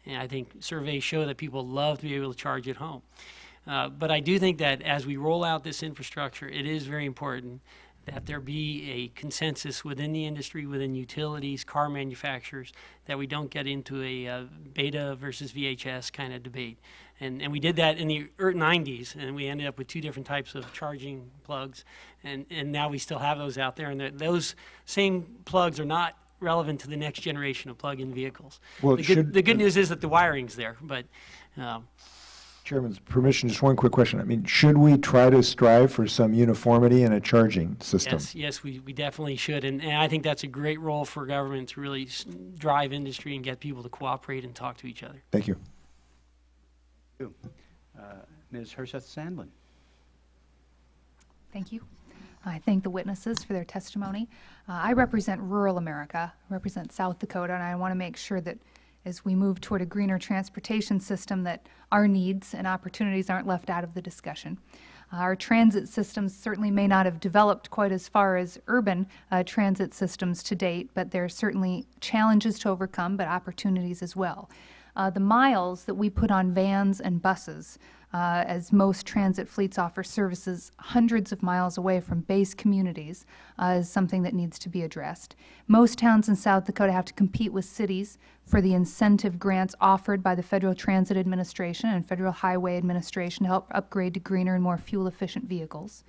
And I think surveys show that people love to be able to charge at home. But I do think that as we roll out this infrastructure, it is very important that there be a consensus within the industry, within utilities, car manufacturers, that we don't get into a beta versus VHS kind of debate. And we did that in the 90s, and we ended up with two different types of charging plugs, and now we still have those out there, and those same plugs are not relevant to the next generation of plug-in vehicles. Well, the good news is that the wiring's there, but... Chairman's permission, just one quick question. I mean, should we try to strive for some uniformity in a charging system? Yes, we definitely should, and I think that's a great role for government to really drive industry and get people to cooperate and talk to each other. Thank you. Ms. Herseth-Sandlin. Thank you. I thank the witnesses for their testimony. I represent rural America, represent South Dakota, and I want to make sure that as we move toward a greener transportation system that our needs and opportunities aren't left out of the discussion. Our transit systems certainly may not have developed quite as far as urban transit systems to date, but there are certainly challenges to overcome, but opportunities as well. The miles that we put on vans and buses as most transit fleets offer services hundreds of miles away from base communities, is something that needs to be addressed. Most towns in South Dakota have to compete with cities for the incentive grants offered by the Federal Transit Administration and Federal Highway Administration to help upgrade to greener and more fuel-efficient vehicles.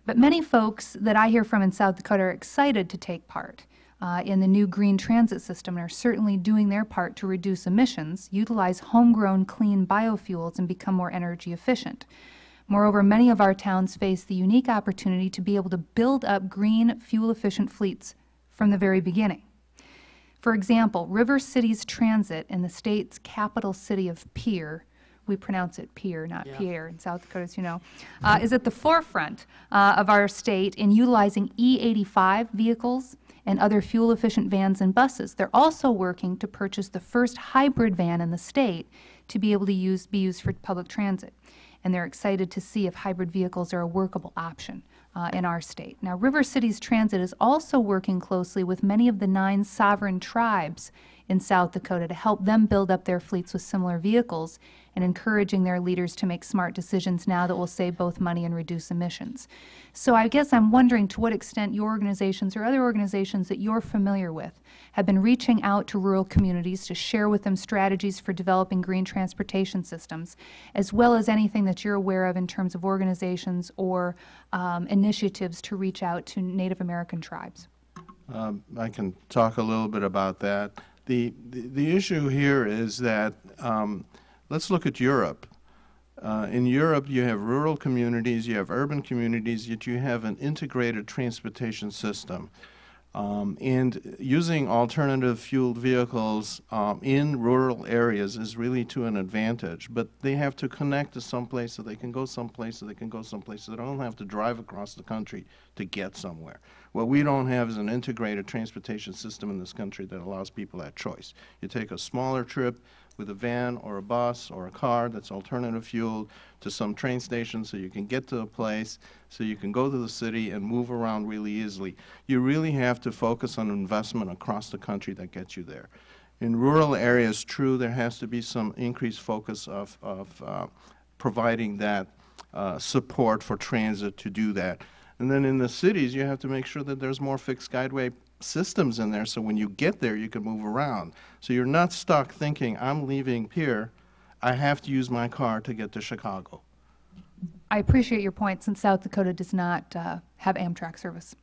But many folks that I hear from in South Dakota are excited to take part in the new green transit system and are certainly doing their part to reduce emissions, utilize homegrown clean biofuels, and become more energy efficient. Moreover, many of our towns face the unique opportunity to be able to build up green, fuel-efficient fleets from the very beginning. For example, River Cities Transit in the state's capital city of Pierre, we pronounce it Pierre, not Pierre in South Dakota, as you know, is at the forefront of our state in utilizing E85 vehicles and other fuel-efficient vans and buses. They're also working to purchase the first hybrid van in the state to be able to be used for public transit. And they're excited to see if hybrid vehicles are a workable option in our state. Now, River Cities Transit is also working closely with many of the 9 sovereign tribes in South Dakota to help them build up their fleets with similar vehicles and encouraging their leaders to make smart decisions now that will save both money and reduce emissions. So I guess I'm wondering to what extent your organizations or other organizations that you're familiar with have been reaching out to rural communities to share with them strategies for developing green transportation systems, as well as anything that you're aware of in terms of organizations or initiatives to reach out to Native American tribes. I can talk a little bit about that. The issue here is that let's look at Europe. In Europe, you have rural communities, you have urban communities, yet you have an integrated transportation system. And using alternative fueled vehicles in rural areas is really to an advantage, but they have to connect to someplace so they can go someplace, so they can go someplace, so they don't have to drive across the country to get somewhere. What we don't have is an integrated transportation system in this country that allows people that choice. You take a smaller trip with a van or a bus or a car that's alternative fueled to some train station so you can get to a place, so you can go to the city and move around really easily. You really have to focus on investment across the country that gets you there. In rural areas, true, there has to be some increased focus of providing that support for transit to do that. And then in the cities, you have to make sure that there's more fixed guideway systems in there so when you get there, you can move around. So you're not stuck thinking, I'm leaving Pierre, I have to use my car to get to Chicago. I appreciate your point, since South Dakota does not have Amtrak service.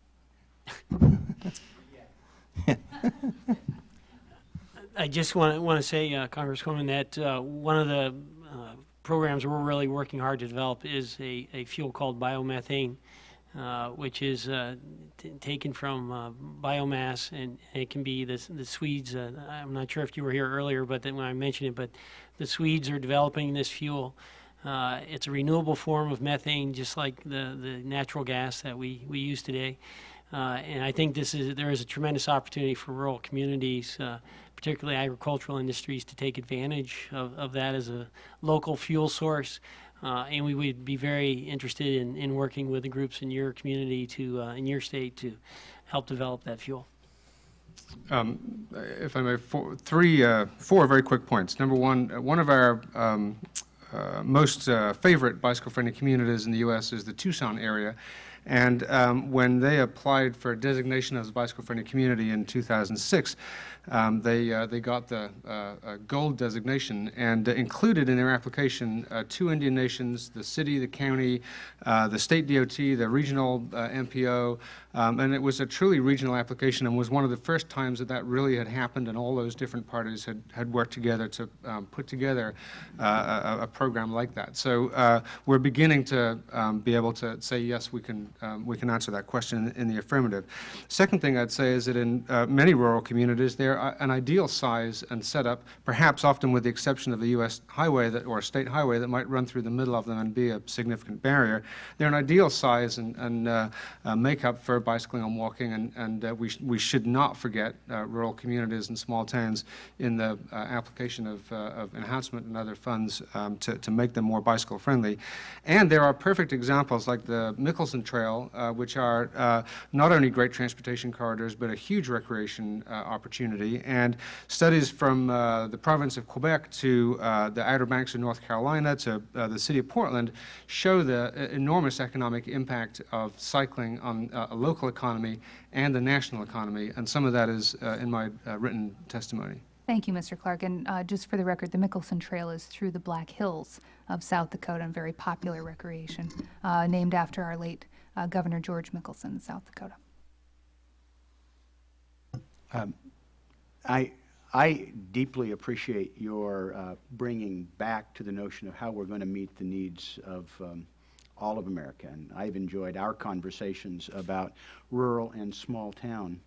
I just want to say, Congresswoman, that one of the programs we're really working hard to develop is a fuel called biomethane, which is taken from biomass, and it can be the Swedes. I'm not sure if you were here earlier, but then when I mentioned it, but the Swedes are developing this fuel. It's a renewable form of methane, just like the natural gas that we use today. And I think there is a tremendous opportunity for rural communities, particularly agricultural industries, to take advantage of that as a local fuel source. And we would be very interested in working with the groups in your community in your state to help develop that fuel. If I may, four very quick points. Number one of our most favorite bicycle-friendly communities in the U.S. is the Tucson area. And when they applied for designation as a bicycle-friendly community in 2006, they got the gold designation, and included in their application 2 Indian nations, the city, the county, the state DOT, the regional MPO, and it was a truly regional application, and was one of the first times that really had happened, and all those different parties had worked together to put together a program like that. So we're beginning to be able to say, yes, we can answer that question in the affirmative. Second thing I'd say is that in many rural communities, they're an ideal size and setup, perhaps often with the exception of a U.S. highway or a state highway that might run through the middle of them and be a significant barrier. They're an ideal size and makeup for bicycling and walking, and we should not forget rural communities and small towns in the application of enhancement and other funds to make them more bicycle friendly. And there are perfect examples like the Mickelson Trail, which are not only great transportation corridors, but a huge recreation opportunity community. And studies from the province of Quebec to the Outer Banks of North Carolina to the city of Portland show the enormous economic impact of cycling on a local economy and the national economy. And some of that is in my written testimony. Thank you, Mr. Clarke. And just for the record, the Mickelson Trail is through the Black Hills of South Dakota and very popular recreation, named after our late Governor George Mickelson in South Dakota. I deeply appreciate your bringing back to the notion of how we're going to meet the needs of all of America. And I've enjoyed our conversations about rural and small town.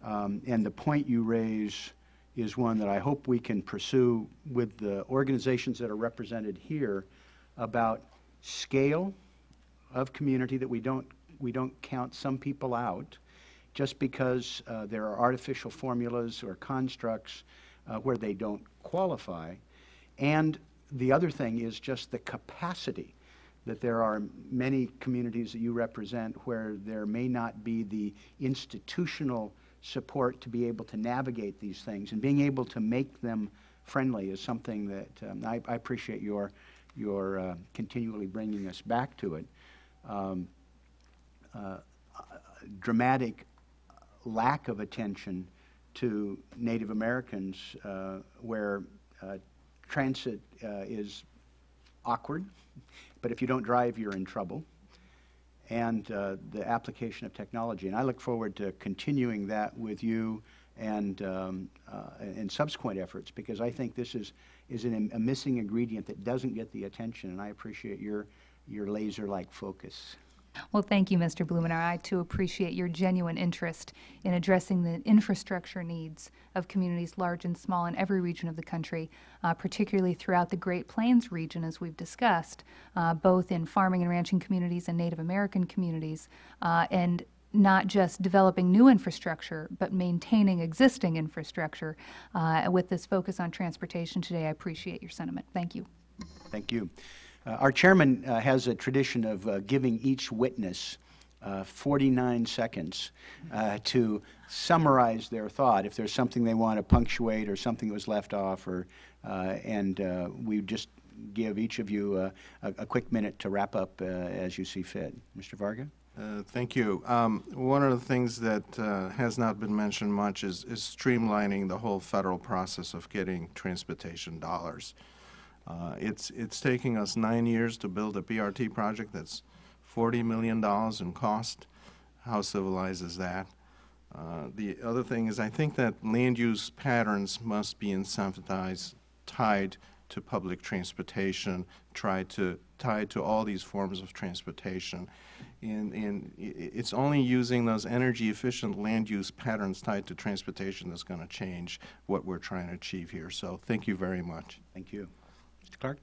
And the point you raise is one that I hope we can pursue with the organizations that are represented here about scale of community, that we don't count some people out just because there are artificial formulas or constructs where they don't qualify. And the other thing is just the capacity, that there are many communities that you represent where there may not be the institutional support to be able to navigate these things, and being able to make them friendly is something that I appreciate your continually bringing us back to it. Dramatic lack of attention to Native Americans where transit is awkward, but if you don't drive, you're in trouble. And the application of technology. And I look forward to continuing that with you and subsequent efforts, because I think this is a missing ingredient that doesn't get the attention, and I appreciate your laser-like focus. Well, thank you, Mr. Blumenauer. I, too, appreciate your genuine interest in addressing the infrastructure needs of communities large and small in every region of the country, particularly throughout the Great Plains region, as we've discussed, both in farming and ranching communities and Native American communities, and not just developing new infrastructure, but maintaining existing infrastructure. With this focus on transportation today, I appreciate your sentiment. Thank you. Thank you. Our chairman has a tradition of giving each witness 49 seconds to summarize their thought, if there's something they want to punctuate or something that was left off, or and we just give each of you a quick minute to wrap up as you see fit. Mr. Varga? Thank you. One of the things that has not been mentioned much is streamlining the whole federal process of getting transportation dollars. It's taking us 9 years to build a PRT project that's $40 million in cost. How civilized is that? The other thing is, I think that land use patterns must be incentivized, tied to public transportation, tied to all these forms of transportation. And it's only using those energy efficient land use patterns tied to transportation that's going to change what we're trying to achieve here. So thank you very much. Thank you. Mr. Clarke?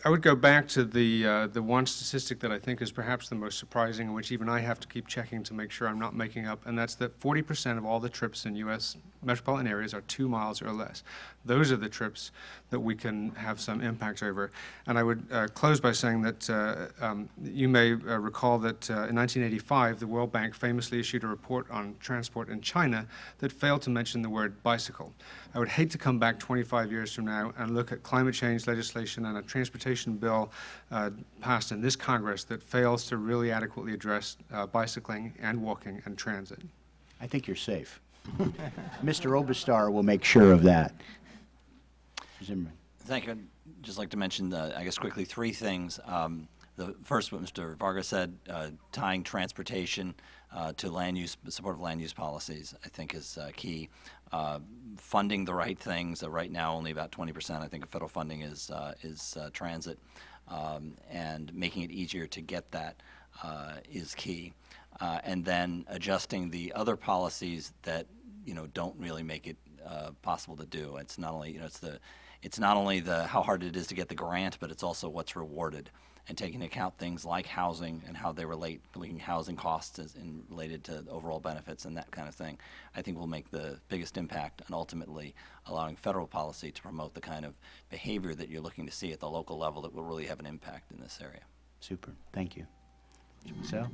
I would go back to the one statistic that I think is perhaps the most surprising, and which even I have to keep checking to make sure I'm not making up, and that's that 40% of all the trips in U.S. metropolitan areas are 2 miles or less. Those are the trips that we can have some impact over. And I would close by saying that you may recall that in 1985, the World Bank famously issued a report on transport in China that failed to mention the word bicycle. I would hate to come back 25 years from now and look at climate change legislation and a transportation bill passed in this Congress that fails to really adequately address bicycling and walking and transit. I think you're safe. Mr. Obastar will make sure of that. Mr. Zimmerman. Thank you. I'd just like to mention, I guess, quickly 3 things. The first, what Mr. Varga said, tying transportation to land use, supportive land use policies, I think is key. Funding the right things. Right now, only about 20%, I think, of federal funding is transit, and making it easier to get that is key. And then adjusting the other policies that don't really make it possible to do. It's not only it's not only the how hard it is to get the grant, but it's also what's rewarded, and taking into account things like housing and how they relate, linking housing costs in related to overall benefits and that kind of thing, I think will make the biggest impact, and ultimately allowing federal policy to promote the kind of behavior that you're looking to see at the local level that will really have an impact in this area. Super. Thank you. Mr. Massell?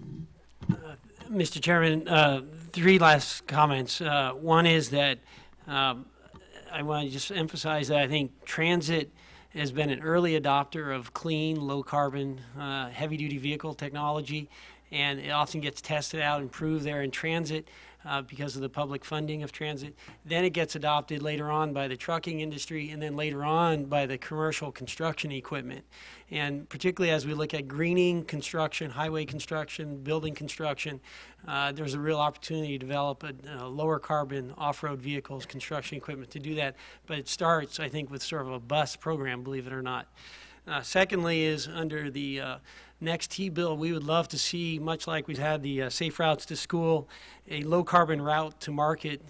Mr. Chairman, three last comments. One is that I want to just emphasize that I think transit has been an early adopter of clean, low-carbon, heavy-duty vehicle technology, and it often gets tested out and proved there in transit because of the public funding of transit. Then it gets adopted later on by the trucking industry, and then later on by the commercial construction equipment. And particularly as we look at greening construction, highway construction, building construction, there's a real opportunity to develop a lower carbon off-road vehicles, construction equipment to do that. But it starts, I think, with sort of a bus program, believe it or not. Secondly is under the next T-bill, we would love to see, much like we've had the Safe Routes to School, a low-carbon route to market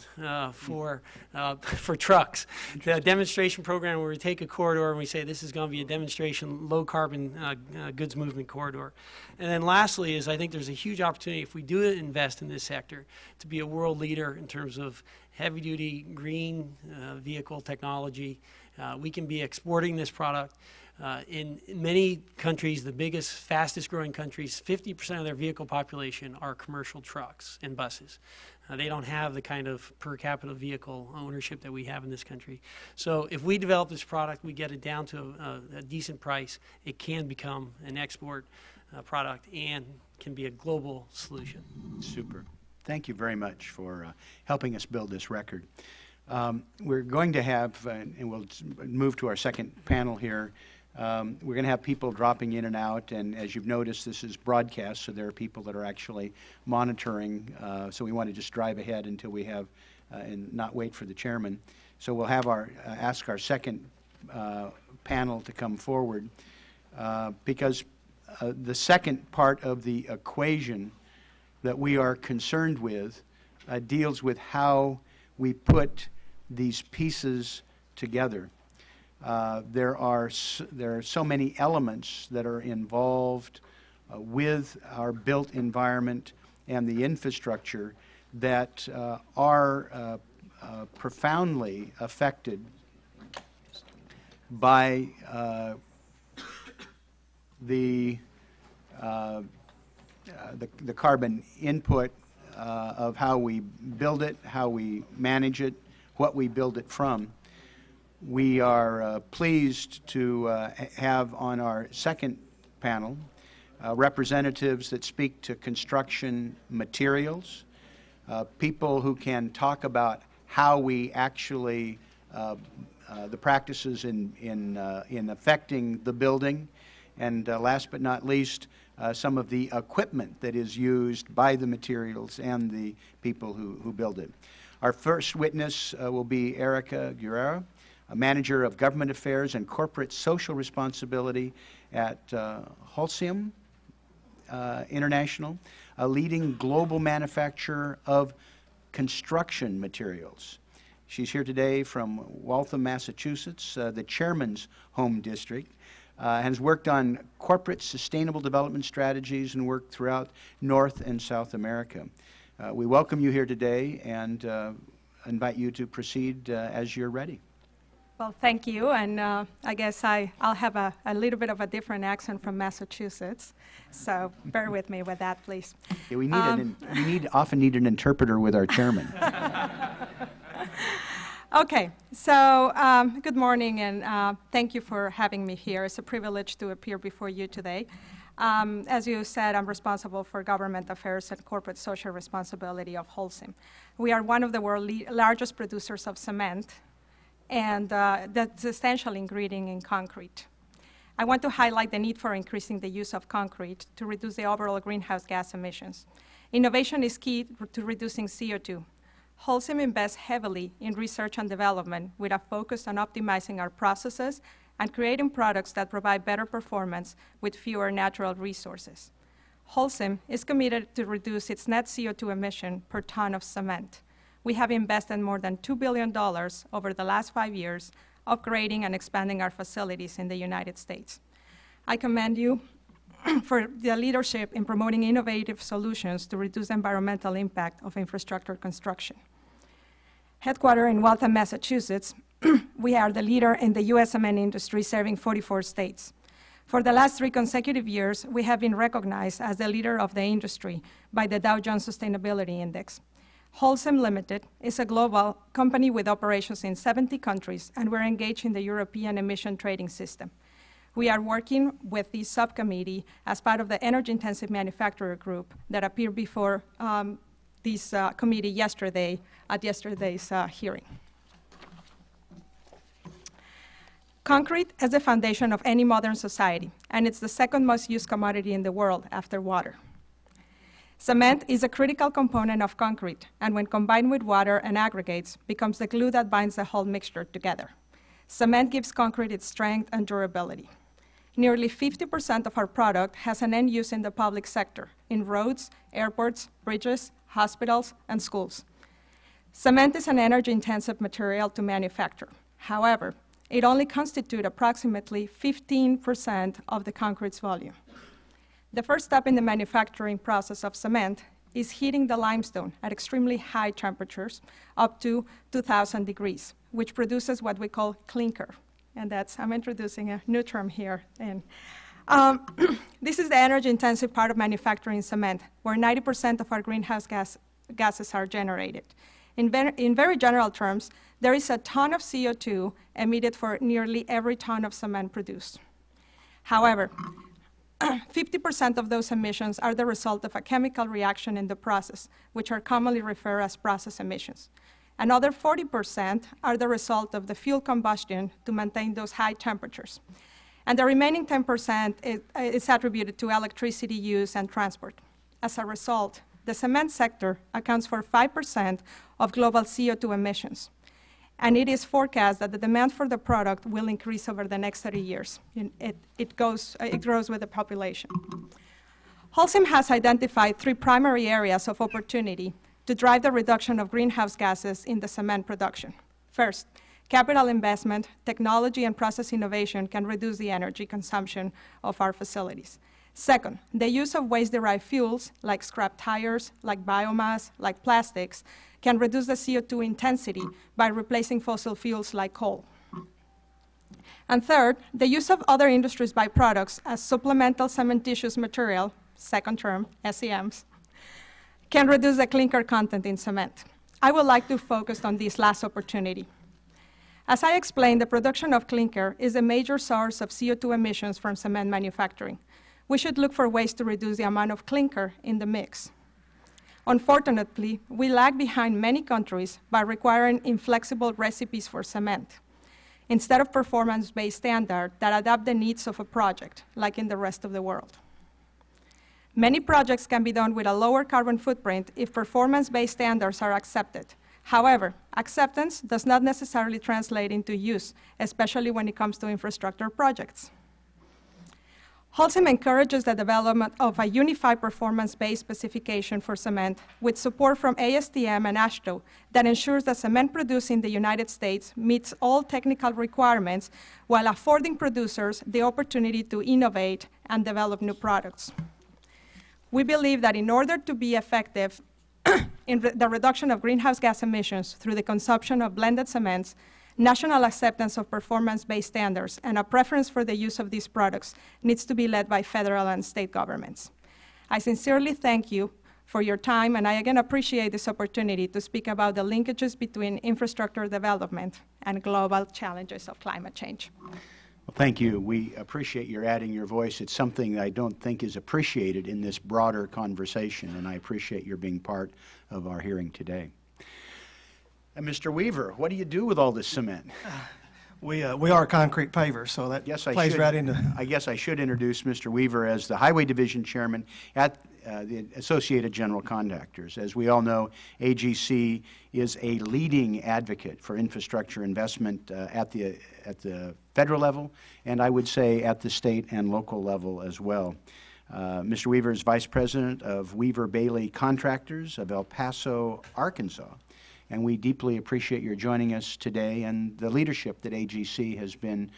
for trucks. The demonstration program where we take a corridor and we say this is going to be a demonstration low-carbon goods movement corridor. And then lastly is I think there's a huge opportunity if we do invest in this sector to be a world leader in terms of heavy-duty green vehicle technology. We can be exporting this product. In many countries, the biggest, fastest growing countries, 50% of their vehicle population are commercial trucks and buses. They don't have the kind of per capita vehicle ownership that we have in this country. So if we develop this product, we get it down to a decent price, it can become an export product and can be a global solution. Super. Thank you very much for helping us build this record. We're going to have, and we'll move to our second panel here, we're going to have people dropping in and out, and as you've noticed, this is broadcast, so there are people that are actually monitoring, so we want to just drive ahead until we have, and not wait for the chairman. So we'll have ask our second panel to come forward, because the second part of the equation that we are concerned with deals with how we put these pieces together. There are so many elements that are involved with our built environment and the infrastructure that are profoundly affected by the carbon input of how we build it, how we manage it, what we build it from. We are pleased to have on our second panel representatives that speak to construction materials, people who can talk about how we actually, the practices in affecting the building, and last but not least, some of the equipment that is used by the materials and the people who build it. Our first witness will be Erica Guerrero, a manager of government affairs and corporate social responsibility at Holcim International, a leading global manufacturer of construction materials. She's here today from Waltham, Massachusetts, the chairman's home district, has worked on corporate sustainable development strategies and worked throughout North and South America. We welcome you here today and invite you to proceed as you're ready. Well, thank you, and I guess I'll have a little bit of a different accent from Massachusetts, so bear with me with that, please. Yeah, we often need an interpreter with our chairman. Okay, so good morning, and thank you for having me here. It's a privilege to appear before you today. As you said, I'm responsible for government affairs and corporate social responsibility of Holcim. We are one of the world's largest producers of cement, and that's essential ingredient in concrete. I want to highlight the need for increasing the use of concrete to reduce the overall greenhouse gas emissions. Innovation is key to reducing CO2. Holcim invests heavily in research and development with a focus on optimizing our processes and creating products that provide better performance with fewer natural resources. Holcim is committed to reduce its net CO2 emission per ton of cement. We have invested more than $2 billion over the last 5 years, upgrading and expanding our facilities in the United States. I commend you for the leadership in promoting innovative solutions to reduce the environmental impact of infrastructure construction. Headquartered in Waltham, Massachusetts, we are the leader in the U.S. cement industry, serving 44 states. For the last 3 consecutive years, we have been recognized as the leader of the industry by the Dow Jones Sustainability Index. Holcim Limited is a global company with operations in 70 countries, and we're engaged in the European emission trading system. We are working with this subcommittee as part of the energy-intensive manufacturer group that appeared before this committee yesterday at yesterday's hearing. Concrete is the foundation of any modern society, and it's the second most used commodity in the world after water. Cement is a critical component of concrete, and when combined with water and aggregates, becomes the glue that binds the whole mixture together. Cement gives concrete its strength and durability. Nearly 50% of our product has an end use in the public sector, in roads, airports, bridges, hospitals, and schools. Cement is an energy-intensive material to manufacture. However, it only constitutes approximately 15% of the concrete's volume. The first step in the manufacturing process of cement is heating the limestone at extremely high temperatures, up to 2,000 degrees, which produces what we call clinker. And I'm introducing a new term here. And this is the energy-intensive part of manufacturing cement, where 90% of our greenhouse gases are generated. In very general terms, there is a ton of CO2 emitted for nearly every ton of cement produced. However, 50% of those emissions are the result of a chemical reaction in the process, which are commonly referred as process emissions. Another 40% are the result of the fuel combustion to maintain those high temperatures. And the remaining 10% is attributed to electricity use and transport. As a result, the cement sector accounts for 5% of global CO2 emissions. And it is forecast that the demand for the product will increase over the next 30 years. It grows with the population. Holcim has identified 3 primary areas of opportunity to drive the reduction of greenhouse gases in the cement production. First, capital investment, technology, and process innovation can reduce the energy consumption of our facilities. Second, the use of waste-derived fuels, like scrap tires, like biomass, like plastics, can reduce the CO2 intensity by replacing fossil fuels like coal. And third, the use of other industries' byproducts as supplemental cementitious material, second term, SEMs, can reduce the clinker content in cement. I would like to focus on this last opportunity. As I explained, the production of clinker is a major source of CO2 emissions from cement manufacturing. We should look for ways to reduce the amount of clinker in the mix. Unfortunately, we lag behind many countries by requiring inflexible recipes for cement, instead of performance-based standards that adapt the needs of a project, like in the rest of the world. Many projects can be done with a lower carbon footprint if performance-based standards are accepted. However, acceptance does not necessarily translate into use, especially when it comes to infrastructure projects. Holcim encourages the development of a unified performance-based specification for cement with support from ASTM and AASHTO that ensures that cement produced in the United States meets all technical requirements while affording producers the opportunity to innovate and develop new products. We believe that in order to be effective in the reduction of greenhouse gas emissions through the consumption of blended cements, national acceptance of performance-based standards and a preference for the use of these products needs to be led by federal and state governments. I sincerely thank you for your time, and I again appreciate this opportunity to speak about the linkages between infrastructure development and global challenges of climate change. Well, thank you. We appreciate your adding your voice. It's something I don't think is appreciated in this broader conversation, and I appreciate your being part of our hearing today. And Mr. Weaver, what do you do with all this cement? We are a concrete paver, so that plays right into. I guess I should introduce Mr. Weaver as the Highway Division Chairman at the Associated General Contractors. As we all know, AGC is a leading advocate for infrastructure investment at the federal level, and I would say at the state and local level as well. Mr. Weaver is Vice President of Weaver Bailey Contractors of El Paso, Arkansas. And we deeply appreciate your joining us today and the leadership that AGC has been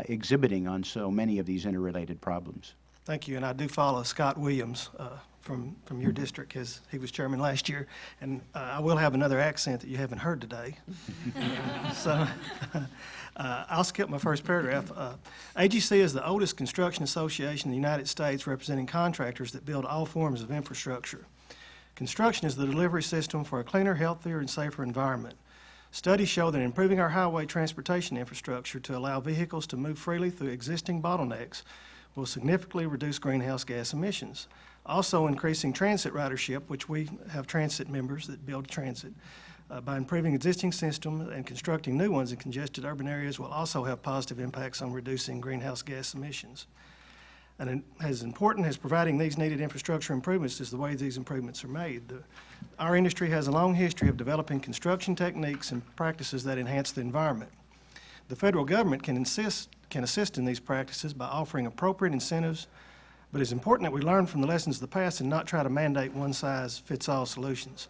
exhibiting on so many of these interrelated problems. Thank you, and I do follow Scott Williams from your district, as he was chairman last year, and I will have another accent that you haven't heard today. So I'll skip my first paragraph. AGC is the oldest construction association in the United States, representing contractors that build all forms of infrastructure. Construction is the delivery system for a cleaner, healthier, and safer environment. Studies show that improving our highway transportation infrastructure to allow vehicles to move freely through existing bottlenecks will significantly reduce greenhouse gas emissions. Also, increasing transit ridership, which we have transit members that build transit, by improving existing systems and constructing new ones in congested urban areas will also have positive impacts on reducing greenhouse gas emissions. And as important as providing these needed infrastructure improvements is the way these improvements are made. Our industry has a long history of developing construction techniques and practices that enhance the environment. The federal government can assist in these practices by offering appropriate incentives, but it's important that we learn from the lessons of the past and not try to mandate one-size-fits-all solutions.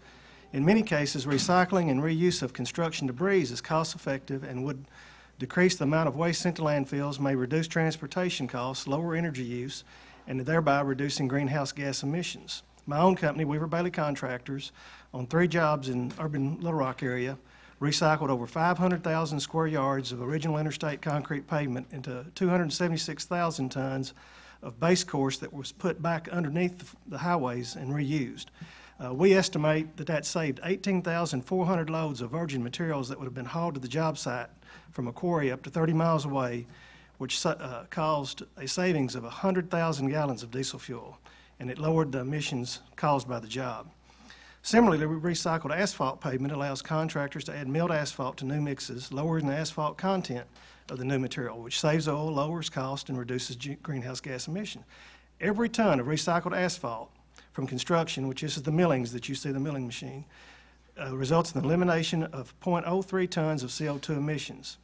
In many cases, recycling and reuse of construction debris is cost-effective and would decrease the amount of waste sent to landfills, may reduce transportation costs, lower energy use, and thereby reducing greenhouse gas emissions. My own company, Weaver Bailey Contractors, on 3 jobs in urban Little Rock area, recycled over 500,000 square yards of original interstate concrete pavement into 276,000 tons of base course that was put back underneath the highways and reused. We estimate that that saved 18,400 loads of virgin materials that would have been hauled to the job site from a quarry up to 30 miles away, which caused a savings of 100,000 gallons of diesel fuel, and it lowered the emissions caused by the job. Similarly, recycled asphalt pavement allows contractors to add milled asphalt to new mixes, lowering the asphalt content of the new material, which saves oil, lowers cost, and reduces greenhouse gas emission. Every ton of recycled asphalt from construction, which is the millings that you see, the milling machine, results in the elimination of 0.03 tons of CO2 emissions.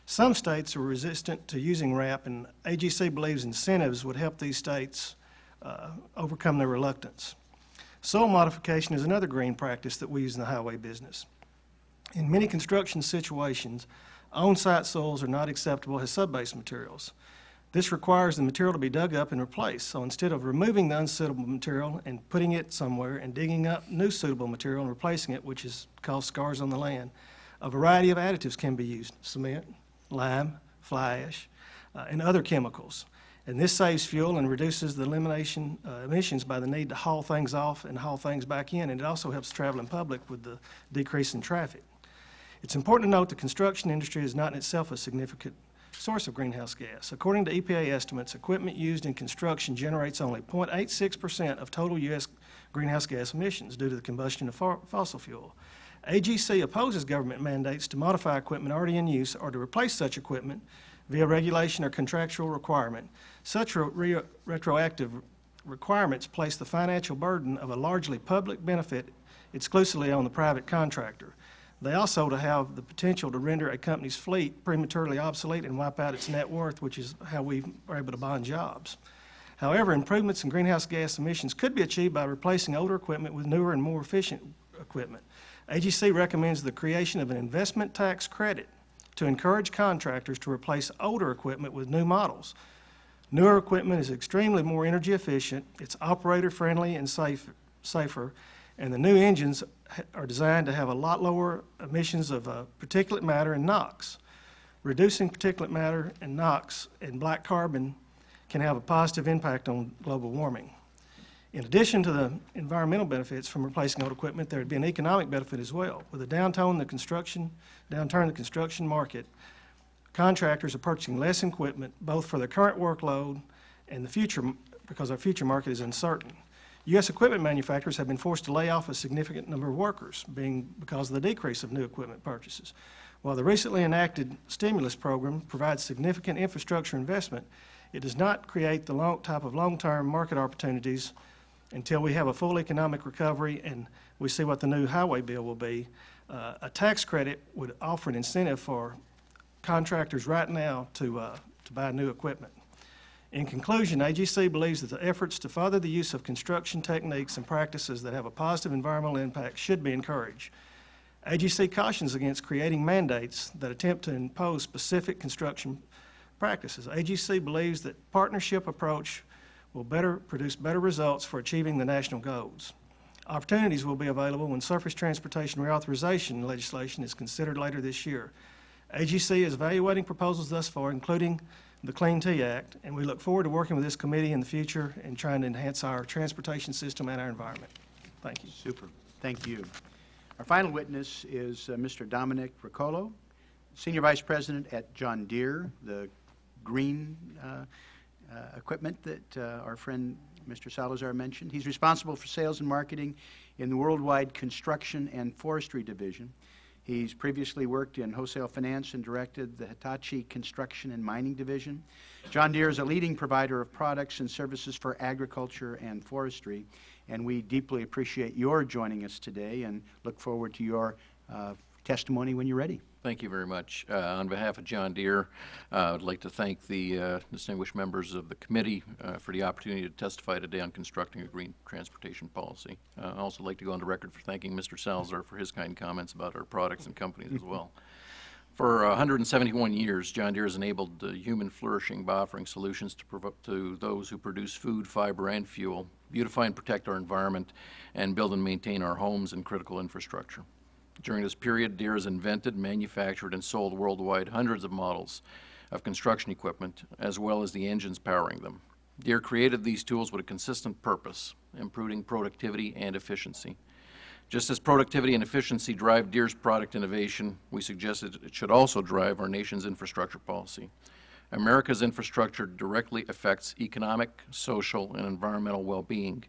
Some states are resistant to using RAP, and AGC believes incentives would help these states overcome their reluctance. Soil modification is another green practice that we use in the highway business. In many construction situations, on-site soils are not acceptable as subbase materials. This requires the material to be dug up and replaced. So instead of removing the unsuitable material and putting it somewhere and digging up new suitable material and replacing it, which has caused scars on the land, a variety of additives can be used: cement, lime, fly ash, and other chemicals. And this saves fuel and reduces the emissions by the need to haul things off and haul things back in, and it also helps the traveling public with the decrease in traffic. It's important to note the construction industry is not in itself a significant source of greenhouse gas. According to EPA estimates, equipment used in construction generates only 0.86% of total U.S. greenhouse gas emissions due to the combustion of fossil fuel. AGC opposes government mandates to modify equipment already in use or to replace such equipment via regulation or contractual requirement. Such retroactive requirements place the financial burden of a largely public benefit exclusively on the private contractor. They also have the potential to render a company's fleet prematurely obsolete and wipe out its net worth, which is how we are able to bond jobs. However, improvements in greenhouse gas emissions could be achieved by replacing older equipment with newer and more efficient equipment. AGC recommends the creation of an investment tax credit to encourage contractors to replace older equipment with new models. Newer equipment is extremely more energy efficient, it's operator friendly and safer, and the new engines are designed to have a lot lower emissions of particulate matter and NOx. Reducing particulate matter and NOx and black carbon can have a positive impact on global warming. In addition to the environmental benefits from replacing old equipment, there would be an economic benefit as well. With a downturn in the construction market, contractors are purchasing less equipment, both for their current workload and the future, because our future market is uncertain. U.S. equipment manufacturers have been forced to lay off a significant number of workers, because of the decrease of new equipment purchases. While the recently enacted stimulus program provides significant infrastructure investment, it does not create the type of long-term market opportunities until we have a full economic recovery and we see what the new highway bill will be. A tax credit would offer an incentive for contractors right now to buy new equipment. In conclusion, AGC believes that the efforts to further the use of construction techniques and practices that have a positive environmental impact should be encouraged. AGC cautions against creating mandates that attempt to impose specific construction practices. AGC believes that partnership approach will produce better results for achieving the national goals. Opportunities will be available when surface transportation reauthorization legislation is considered later this year. AGC is evaluating proposals thus far, including the Clean Tea Act, and we look forward to working with this committee in the future and trying to enhance our transportation system and our environment. Thank you. Super. Thank you. Our final witness is Mr. Dominic Riccolo, Senior Vice President at John Deere, the green equipment that our friend Mr. Salazar mentioned. He's responsible for sales and marketing in the worldwide construction and forestry division. He's previously worked in wholesale finance and directed the Hitachi Construction and Mining Division. John Deere is a leading provider of products and services for agriculture and forestry, and we deeply appreciate your joining us today and look forward to your testimony when you're ready. Thank you very much. On behalf of John Deere, I would like to thank the distinguished members of the committee for the opportunity to testify today on constructing a green transportation policy. I'd also like to go on the record for thanking Mr. Salazar for his kind comments about our products and companies as well. For 171 years, John Deere has enabled human flourishing by offering solutions to those who produce food, fiber, and fuel, beautify and protect our environment, and build and maintain our homes and critical infrastructure. During this period, Deere has invented, manufactured, and sold worldwide hundreds of models of construction equipment, as well as the engines powering them. Deere created these tools with a consistent purpose, improving productivity and efficiency. Just as productivity and efficiency drive Deere's product innovation, we suggested it should also drive our nation's infrastructure policy. America's infrastructure directly affects economic, social, and environmental well-being.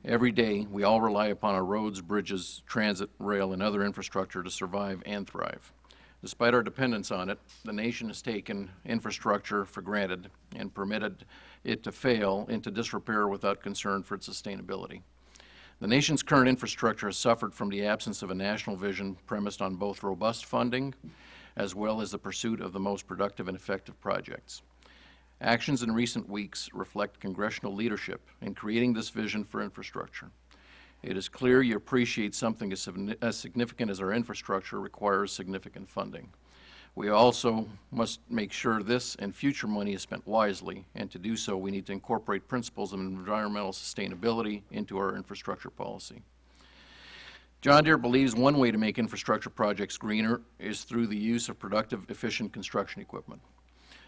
Every day, we all rely upon our roads, bridges, transit, rail, and other infrastructure to survive and thrive. Despite our dependence on it, the nation has taken infrastructure for granted and permitted it to fail into disrepair without concern for its sustainability. The nation's current infrastructure has suffered from the absence of a national vision premised on both robust funding as well as the pursuit of the most productive and effective projects. Actions in recent weeks reflect congressional leadership in creating this vision for infrastructure. It is clear you appreciate something as significant as our infrastructure requires significant funding. We also must make sure this and future money is spent wisely, and to do so we need to incorporate principles of environmental sustainability into our infrastructure policy. John Deere believes one way to make infrastructure projects greener is through the use of productive, efficient construction equipment.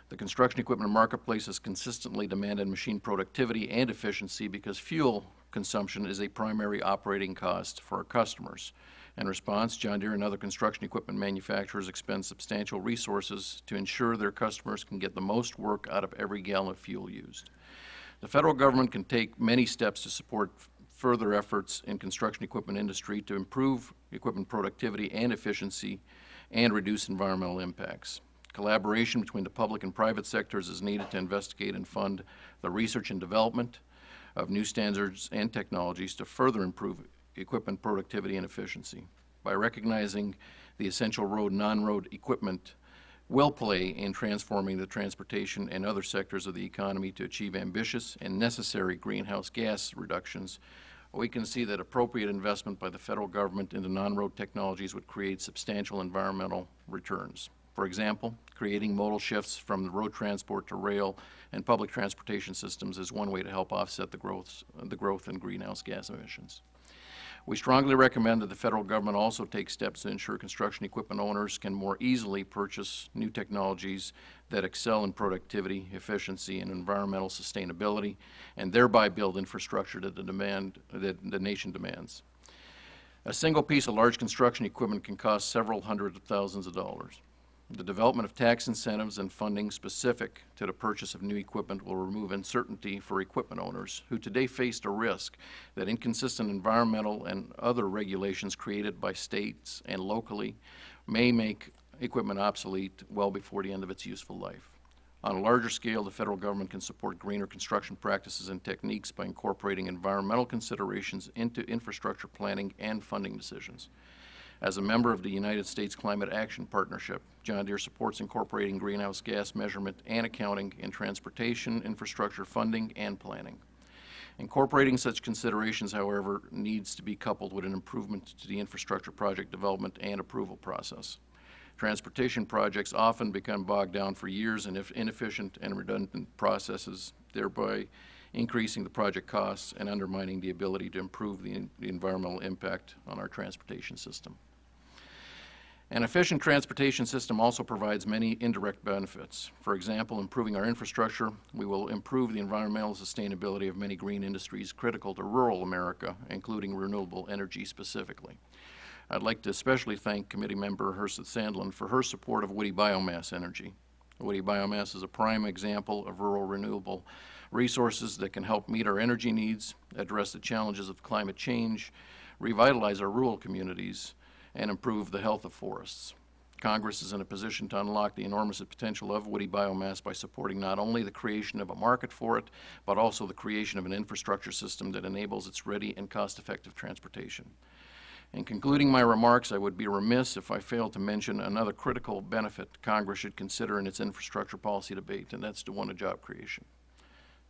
The construction equipment marketplace has consistently demanded machine productivity and efficiency because fuel consumption is a primary operating cost for our customers. In response, John Deere and other construction equipment manufacturers expend substantial resources to ensure their customers can get the most work out of every gallon of fuel used. The federal government can take many steps to support further efforts in construction equipment industry to improve equipment productivity and efficiency and reduce environmental impacts. Collaboration between the public and private sectors is needed to investigate and fund the research and development of new standards and technologies to further improve equipment productivity and efficiency. By recognizing the essential road, non-road equipment will play in transforming the transportation and other sectors of the economy to achieve ambitious and necessary greenhouse gas reductions, we can see that appropriate investment by the federal government into non-road technologies would create substantial environmental returns. For example, creating modal shifts from the road transport to rail and public transportation systems is one way to help offset the growth in greenhouse gas emissions. We strongly recommend that the federal government also take steps to ensure construction equipment owners can more easily purchase new technologies that excel in productivity, efficiency, and environmental sustainability, and thereby build infrastructure that the nation demands. A single piece of large construction equipment can cost several hundred thousands of dollars. The development of tax incentives and funding specific to the purchase of new equipment will remove uncertainty for equipment owners who today face the risk that inconsistent environmental and other regulations created by states and locally may make equipment obsolete well before the end of its useful life. On a larger scale, the federal government can support greener construction practices and techniques by incorporating environmental considerations into infrastructure planning and funding decisions. As a member of the United States Climate Action Partnership, John Deere supports incorporating greenhouse gas measurement and accounting in transportation, infrastructure funding, and planning. Incorporating such considerations, however, needs to be coupled with an improvement to the infrastructure project development and approval process. Transportation projects often become bogged down for years in inefficient and redundant processes, thereby increasing the project costs and undermining the ability to improve the environmental impact on our transportation system. An efficient transportation system also provides many indirect benefits. For example, improving our infrastructure, we will improve the environmental sustainability of many green industries critical to rural America, including renewable energy specifically. I'd like to especially thank Committee Member Herseth Sandlin for her support of woody biomass energy. Woody biomass is a prime example of rural renewable resources that can help meet our energy needs, address the challenges of climate change, revitalize our rural communities, and improve the health of forests. Congress is in a position to unlock the enormous potential of woody biomass by supporting not only the creation of a market for it, but also the creation of an infrastructure system that enables its ready and cost-effective transportation. In concluding my remarks, I would be remiss if I failed to mention another critical benefit Congress should consider in its infrastructure policy debate, and that's to one of job creation.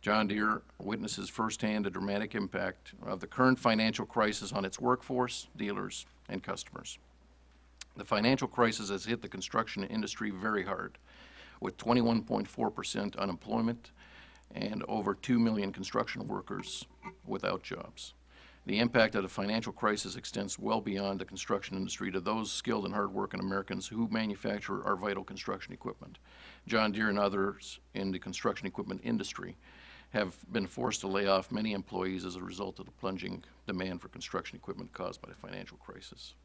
John Deere witnesses firsthand the dramatic impact of the current financial crisis on its workforce, dealers, and customers. The financial crisis has hit the construction industry very hard, with 21.4% unemployment and over 2 million construction workers without jobs. The impact of the financial crisis extends well beyond the construction industry to those skilled and hard-working Americans who manufacture our vital construction equipment. John Deere and others in the construction equipment industry have been forced to lay off many employees as a result of the plunging demand for construction equipment caused by the financial crisis.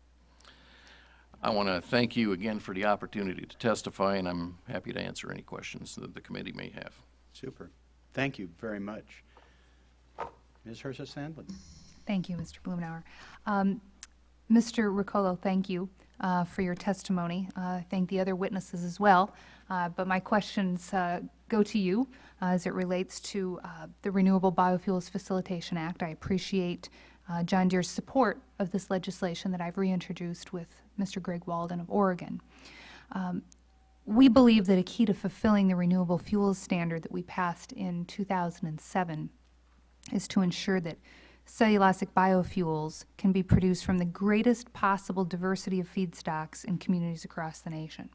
I want to thank you again for the opportunity to testify, and I'm happy to answer any questions that the committee may have. Super. Thank you very much. Ms. Herseth Sandlin. Thank you, Mr. Blumenauer. Mr. Ruccolo, thank you for your testimony. Thank the other witnesses as well. But my questions go to you as it relates to the Renewable Biofuels Facilitation Act. I appreciate John Deere's support of this legislation that I've reintroduced with Mr. Greg Walden of Oregon. We believe that a key to fulfilling the renewable fuels standard that we passed in 2007 is to ensure that cellulosic biofuels can be produced from the greatest possible diversity of feedstocks in communities across the nation.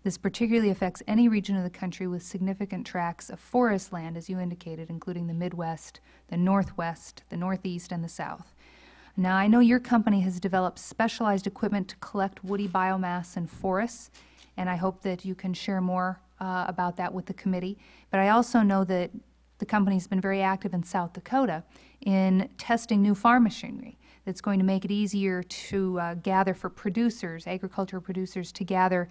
This particularly affects any region of the country with significant tracts of forest land, as you indicated, including the Midwest, the Northwest, the Northeast, and the South. Now, I know your company has developed specialized equipment to collect woody biomass in forests, and I hope that you can share more about that with the committee. But I also know that the company's been very active in South Dakota in testing new farm machinery that's going to make it easier to gather for producers, agricultural producers, to gather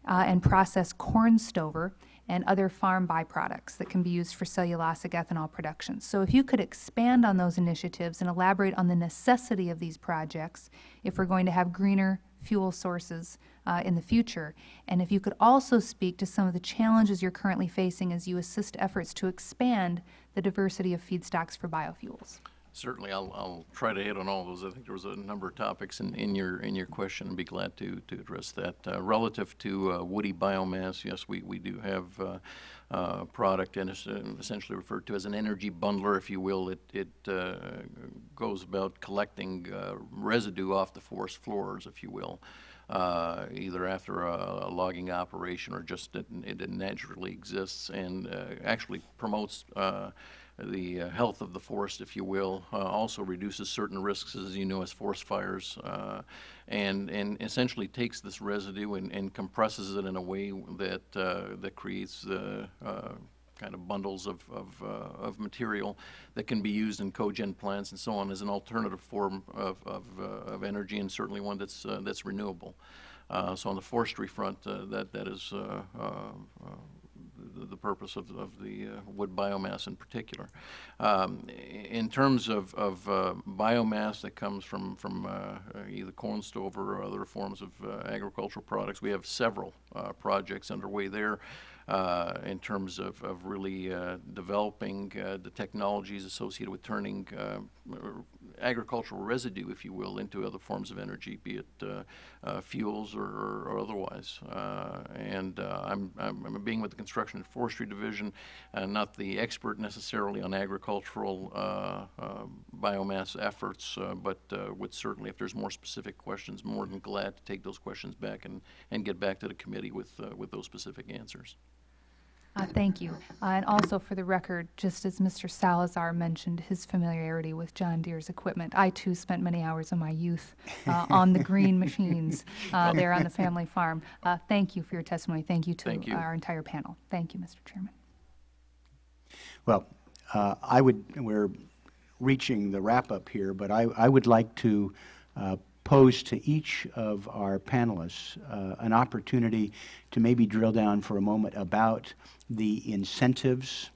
and process corn stover and other farm byproducts that can be used for cellulosic ethanol production. So if you could expand on those initiatives and elaborate on the necessity of these projects if we're going to have greener fuel sources in the future, and if you could also speak to some of the challenges you're currently facing as you assist efforts to expand the diversity of feedstocks for biofuels. Certainly, I'll try to hit on all those. I think there was a number of topics in your question, and be glad to address that. Relative to woody biomass, yes, we do have a product, and it's essentially referred to as an energy bundler, if you will. It goes about collecting residue off the forest floors, if you will, either after a logging operation or just it naturally exists, and actually promotes the health of the forest, if you will, also reduces certain risks, as you know, as forest fires, and essentially takes this residue and compresses it in a way that that creates kind of bundles of material that can be used in cogen plants and so on as an alternative form of energy, and certainly one that's renewable. So on the forestry front, that is the purpose of the wood biomass in particular. In terms of biomass that comes from either corn stover or other forms of agricultural products, we have several projects underway there in terms of really developing the technologies associated with turning agricultural residue, if you will, into other forms of energy, be it fuels or otherwise. And I'm being with the Construction and Forestry Division, not the expert necessarily on agricultural biomass efforts, but would certainly, if there's more specific questions, more than glad to take those questions back and get back to the committee with those specific answers. Thank you. And also for the record, just as Mr. Salazar mentioned his familiarity with John Deere's equipment, I too spent many hours of my youth on the green machines there on the family farm. Thank you for your testimony. Thank you to our entire panel. Thank you, Mr. Chairman. Well, we're reaching the wrap-up here, but I would like to pose to each of our panelists an opportunity to maybe drill down for a moment about the incentives,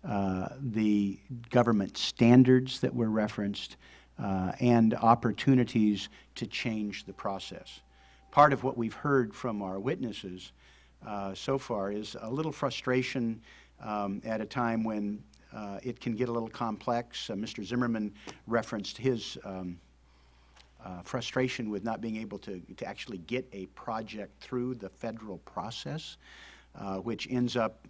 the government standards that were referenced, and opportunities to change the process. Part of what we've heard from our witnesses so far is a little frustration at a time when it can get a little complex. Mr. Zimmerman referenced his frustration with not being able to actually get a project through the federal process, which ends up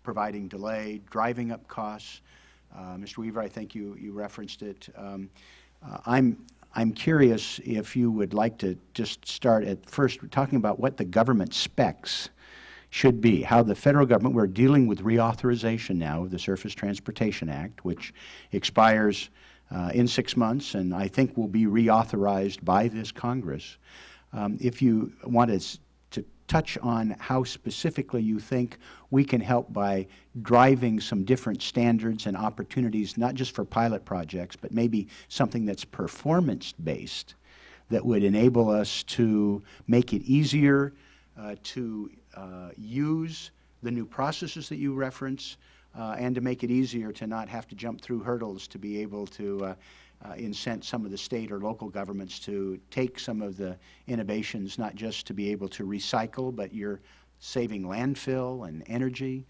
providing delay, driving up costs. Mr. Weaver, I think you referenced it. I'm curious if you would like to just start at first talking about what the government specs should be, how the federal government, we're dealing with reauthorization now of the Surface Transportation Act, which expires in 6 months, and I think will be reauthorized by this Congress. If you want to touch on how specifically you think we can help by driving some different standards and opportunities, not just for pilot projects, but maybe something that's performance-based that would enable us to make it easier to use the new processes that you reference, and to make it easier to not have to jump through hurdles to be able to incent some of the state or local governments to take some of the innovations, not just to be able to recycle, but you're saving landfill and energy.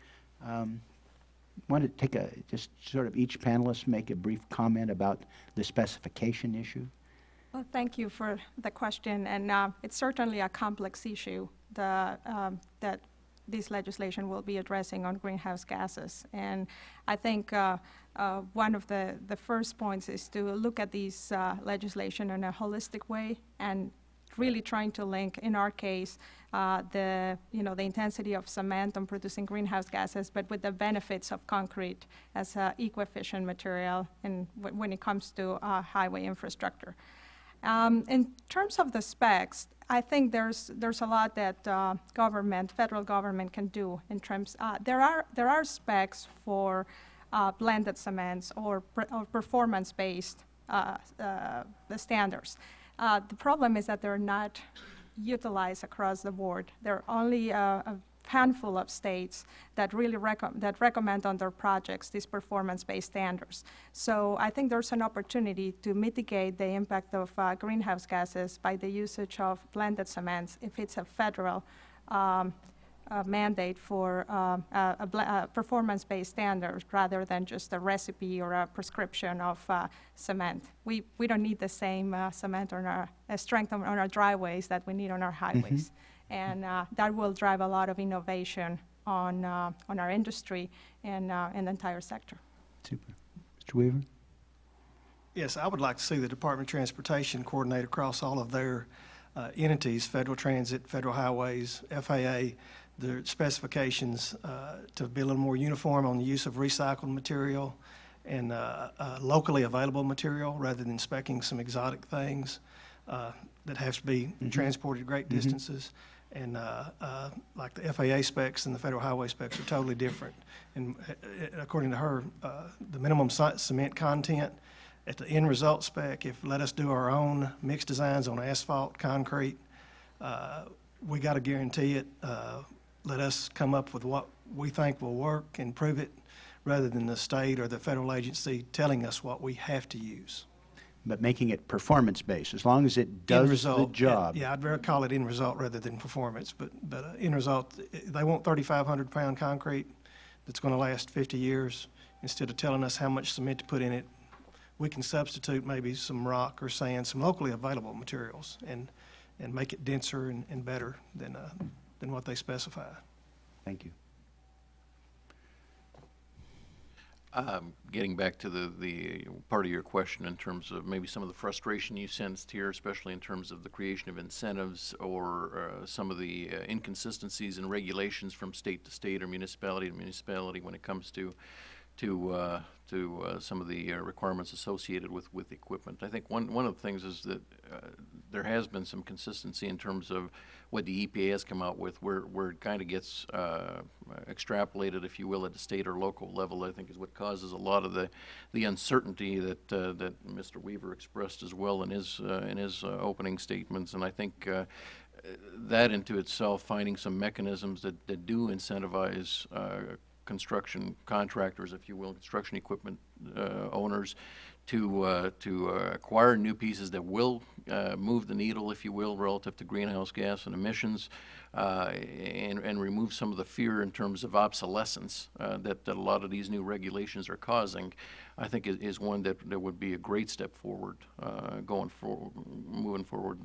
Want to take just sort of each panelist make a brief comment about the specification issue? Well, thank you for the question, and it's certainly a complex issue that this legislation will be addressing on greenhouse gases. And I think one of the first points is to look at these legislation in a holistic way and really trying to link, in our case, the intensity of cement on producing greenhouse gases, but with the benefits of concrete as an eco-efficient material when it comes to highway infrastructure. In terms of the specs, I think there's a lot that federal government can do in terms. There are specs for blended cements or performance-based standards. The problem is that they're not utilized across the board. There are only a handful of states that really recommend on their projects these performance-based standards. So I think there's an opportunity to mitigate the impact of greenhouse gases by the usage of blended cements if it's a federal mandate for performance-based standards rather than just a recipe or a prescription of cement. We don't need the same cement on strength on our driveways that we need on our highways. Mm-hmm. And that will drive a lot of innovation on our industry and the entire sector. Super. Mr. Weaver? Yes, I would like to see the Department of Transportation coordinate across all of their entities, Federal Transit, Federal Highways, FAA, their specifications to be a little more uniform on the use of recycled material and locally available material rather than speccing some exotic things that have to be transported great distances. And like the FAA specs and the Federal Highway specs are totally different. And according to her, the minimum cement content at the end result spec, if let us do our own mixed designs on asphalt, concrete, we got to guarantee it. Let us come up with what we think will work and prove it rather than the state or the federal agency telling us what we have to use. But making it performance-based, as long as it does the job. Yeah, I'd rather call it end result rather than performance. But end result, they want 3,500-pound concrete that's going to last 50 years. Instead of telling us how much cement to put in it, we can substitute maybe some rock or sand, some locally available materials, and make it denser and better than what they specify. Thank you. Getting back to the part of your question in terms of maybe some of the frustration you sensed here, especially in terms of the creation of incentives or some of the inconsistencies in regulations from state to state or municipality to municipality when it comes to some of the requirements associated with equipment. I think one of the things is that there has been some consistency in terms of what the EPA has come out with, where it kind of gets extrapolated, if you will, at the state or local level. I think is what causes a lot of the uncertainty that Mr. Weaver expressed as well in his opening statements. And I think that into itself, finding some mechanisms that do incentivize construction contractors, if you will, construction equipment owners, to acquire new pieces that will move the needle, if you will, relative to greenhouse gas and emissions, and remove some of the fear in terms of obsolescence that a lot of these new regulations are causing, I think is one that would be a great step forward moving forward,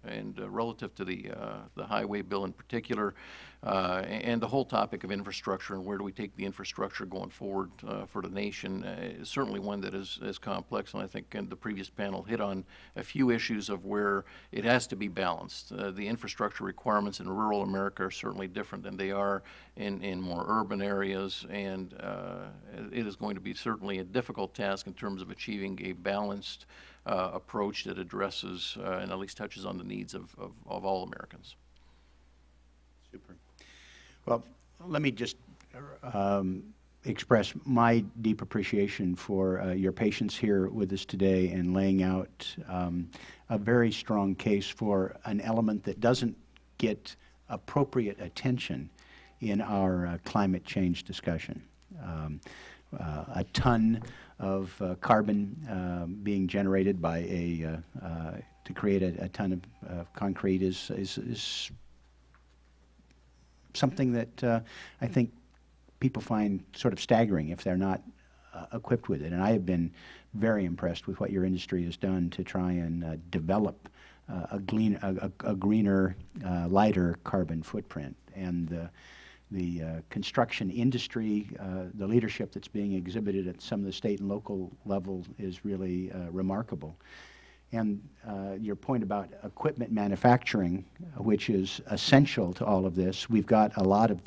and relative to the highway bill in particular, and the whole topic of infrastructure and where do we take the infrastructure going forward for the nation is certainly one that is complex, and I think the previous panel hit on a few issues of where it has to be balanced. The infrastructure requirements in rural America are certainly different than they are in more urban areas, and it is going to be certainly a difficult task in terms of achieving a balanced approach that addresses and at least touches on the needs of all Americans. Super. Well, let me just express my deep appreciation for your patience here with us today and laying out a very strong case for an element that doesn't get appropriate attention in our climate change discussion. A ton of carbon being generated by to create a ton of concrete is something that I think people find sort of staggering if they're not equipped with it. And I have been very impressed with what your industry has done to try and develop a greener, lighter carbon footprint. And the construction industry, the leadership that's being exhibited at some of the state and local level is really remarkable. And your point about equipment manufacturing, which is essential to all of this, we've got a lot of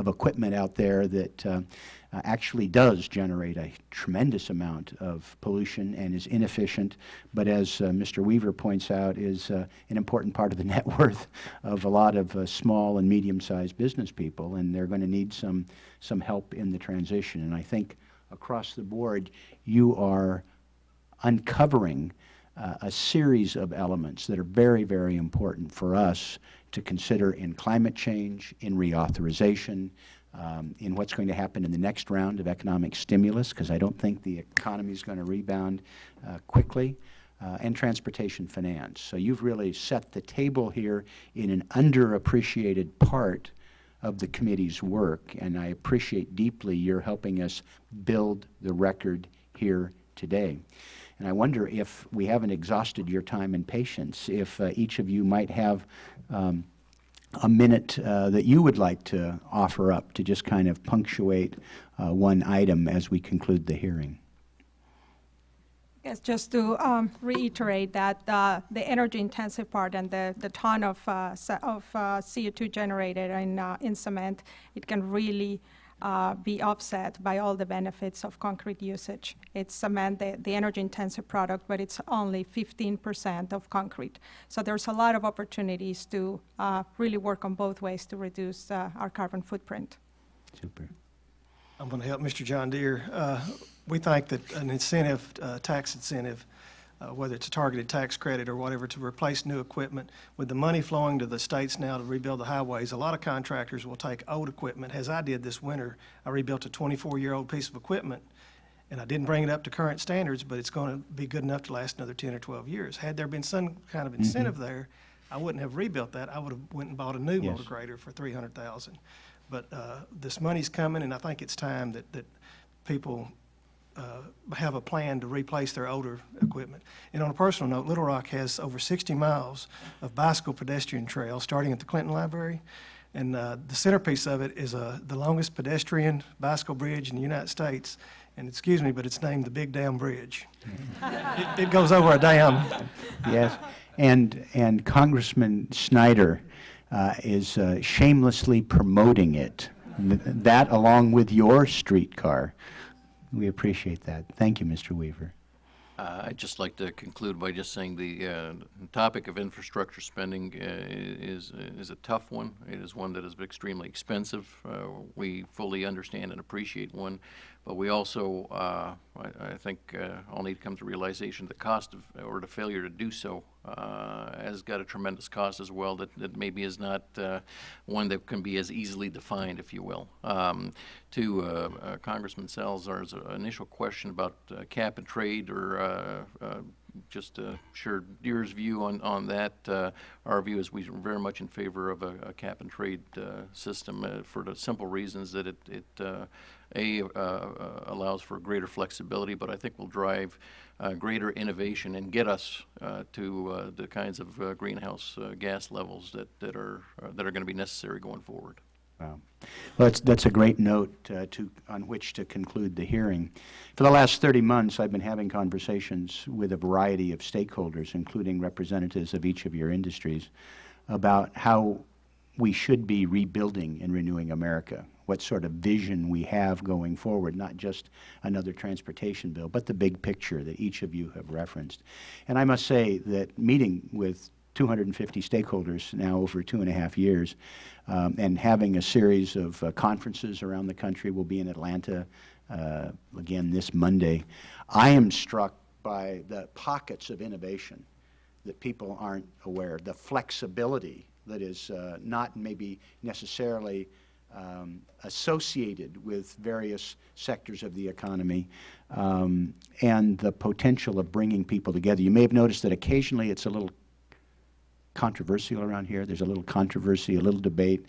equipment out there that actually does generate a tremendous amount of pollution and is inefficient, but as Mr. Weaver points out, is an important part of the net worth of a lot of small and medium-sized business people, and they're going to need some help in the transition. And I think across the board, you are uncovering a series of elements that are very, very important for us to consider in climate change, in reauthorization, in what's going to happen in the next round of economic stimulus, because I don't think the economy is going to rebound quickly, and transportation finance. So you've really set the table here in an underappreciated part of the committee's work, and I appreciate deeply your helping us build the record here today. And I wonder if we haven't exhausted your time and patience, if each of you might have a minute that you would like to offer up to just kind of punctuate one item as we conclude the hearing. Yes, just to reiterate that the energy-intensive part and the ton of CO2 generated in cement, it can really be offset by all the benefits of concrete usage. It's cement, the energy-intensive product, but it's only 15% of concrete. So there's a lot of opportunities to really work on both ways to reduce our carbon footprint. Super. I'm going to help Mr. John Deere. We think that an incentive, tax incentive, whether it's a targeted tax credit or whatever, to replace new equipment. With the money flowing to the states now to rebuild the highways, a lot of contractors will take old equipment, as I did this winter. I rebuilt a 24-year-old piece of equipment, and I didn't bring it up to current standards, but it's going to be good enough to last another 10 or 12 years. Had there been some kind of incentive there, I wouldn't have rebuilt that. I would have went and bought a new motor grader for $300,000. But this money's coming, and I think it's time that people have a plan to replace their older equipment. And on a personal note, Little Rock has over 60 miles of bicycle pedestrian trails starting at the Clinton Library. And the centerpiece of it is the longest pedestrian bicycle bridge in the United States. And excuse me, but it's named the Big Dam Bridge. It goes over a dam. Yes, and Congressman Snyder is shamelessly promoting it. That along with your streetcar. We appreciate that. Thank you, Mr. Weaver. I'd just like to conclude by just saying the topic of infrastructure spending is a tough one. It is one that is extremely expensive. We fully understand and appreciate one, but we also, I think, all need to come to realization the cost of, or the failure to do so has got a tremendous cost as well that maybe is not one that can be as easily defined, if you will. To Congressman Salazar's initial question about cap and trade, or just share Deere's view on that. Our view is we're very much in favor of a cap and trade system for the simple reasons that it allows for greater flexibility, but I think will drive greater innovation and get us to the kinds of greenhouse gas levels that are going to be necessary going forward. Wow. Well, that's a great note on which to conclude the hearing. For the last 30 months, I've been having conversations with a variety of stakeholders, including representatives of each of your industries, about how we should be rebuilding and renewing America, what sort of vision we have going forward, not just another transportation bill, but the big picture that each of you have referenced. And I must say that meeting with 250 stakeholders now over 2.5 years, and having a series of conferences around the country. We'll be in Atlanta again this Monday. I am struck by the pockets of innovation that people aren't aware, the flexibility that is not maybe necessarily associated with various sectors of the economy, and the potential of bringing people together. You may have noticed that occasionally it's a little controversial around here. There's a little controversy, a little debate.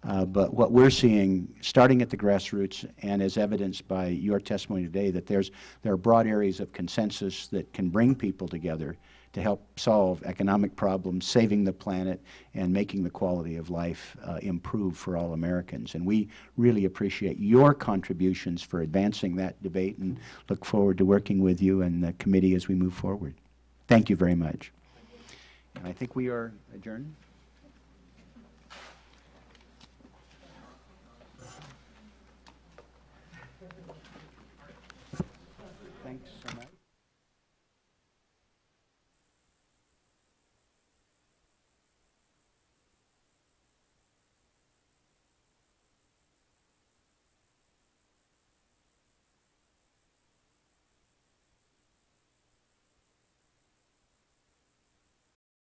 But what we're seeing, starting at the grassroots, and as evidenced by your testimony today, that there are broad areas of consensus that can bring people together to help solve economic problems, saving the planet, and making the quality of life improve for all Americans. And we really appreciate your contributions for advancing that debate, and look forward to working with you and the committee as we move forward. Thank you very much. And I think we are adjourned. Thanks so much.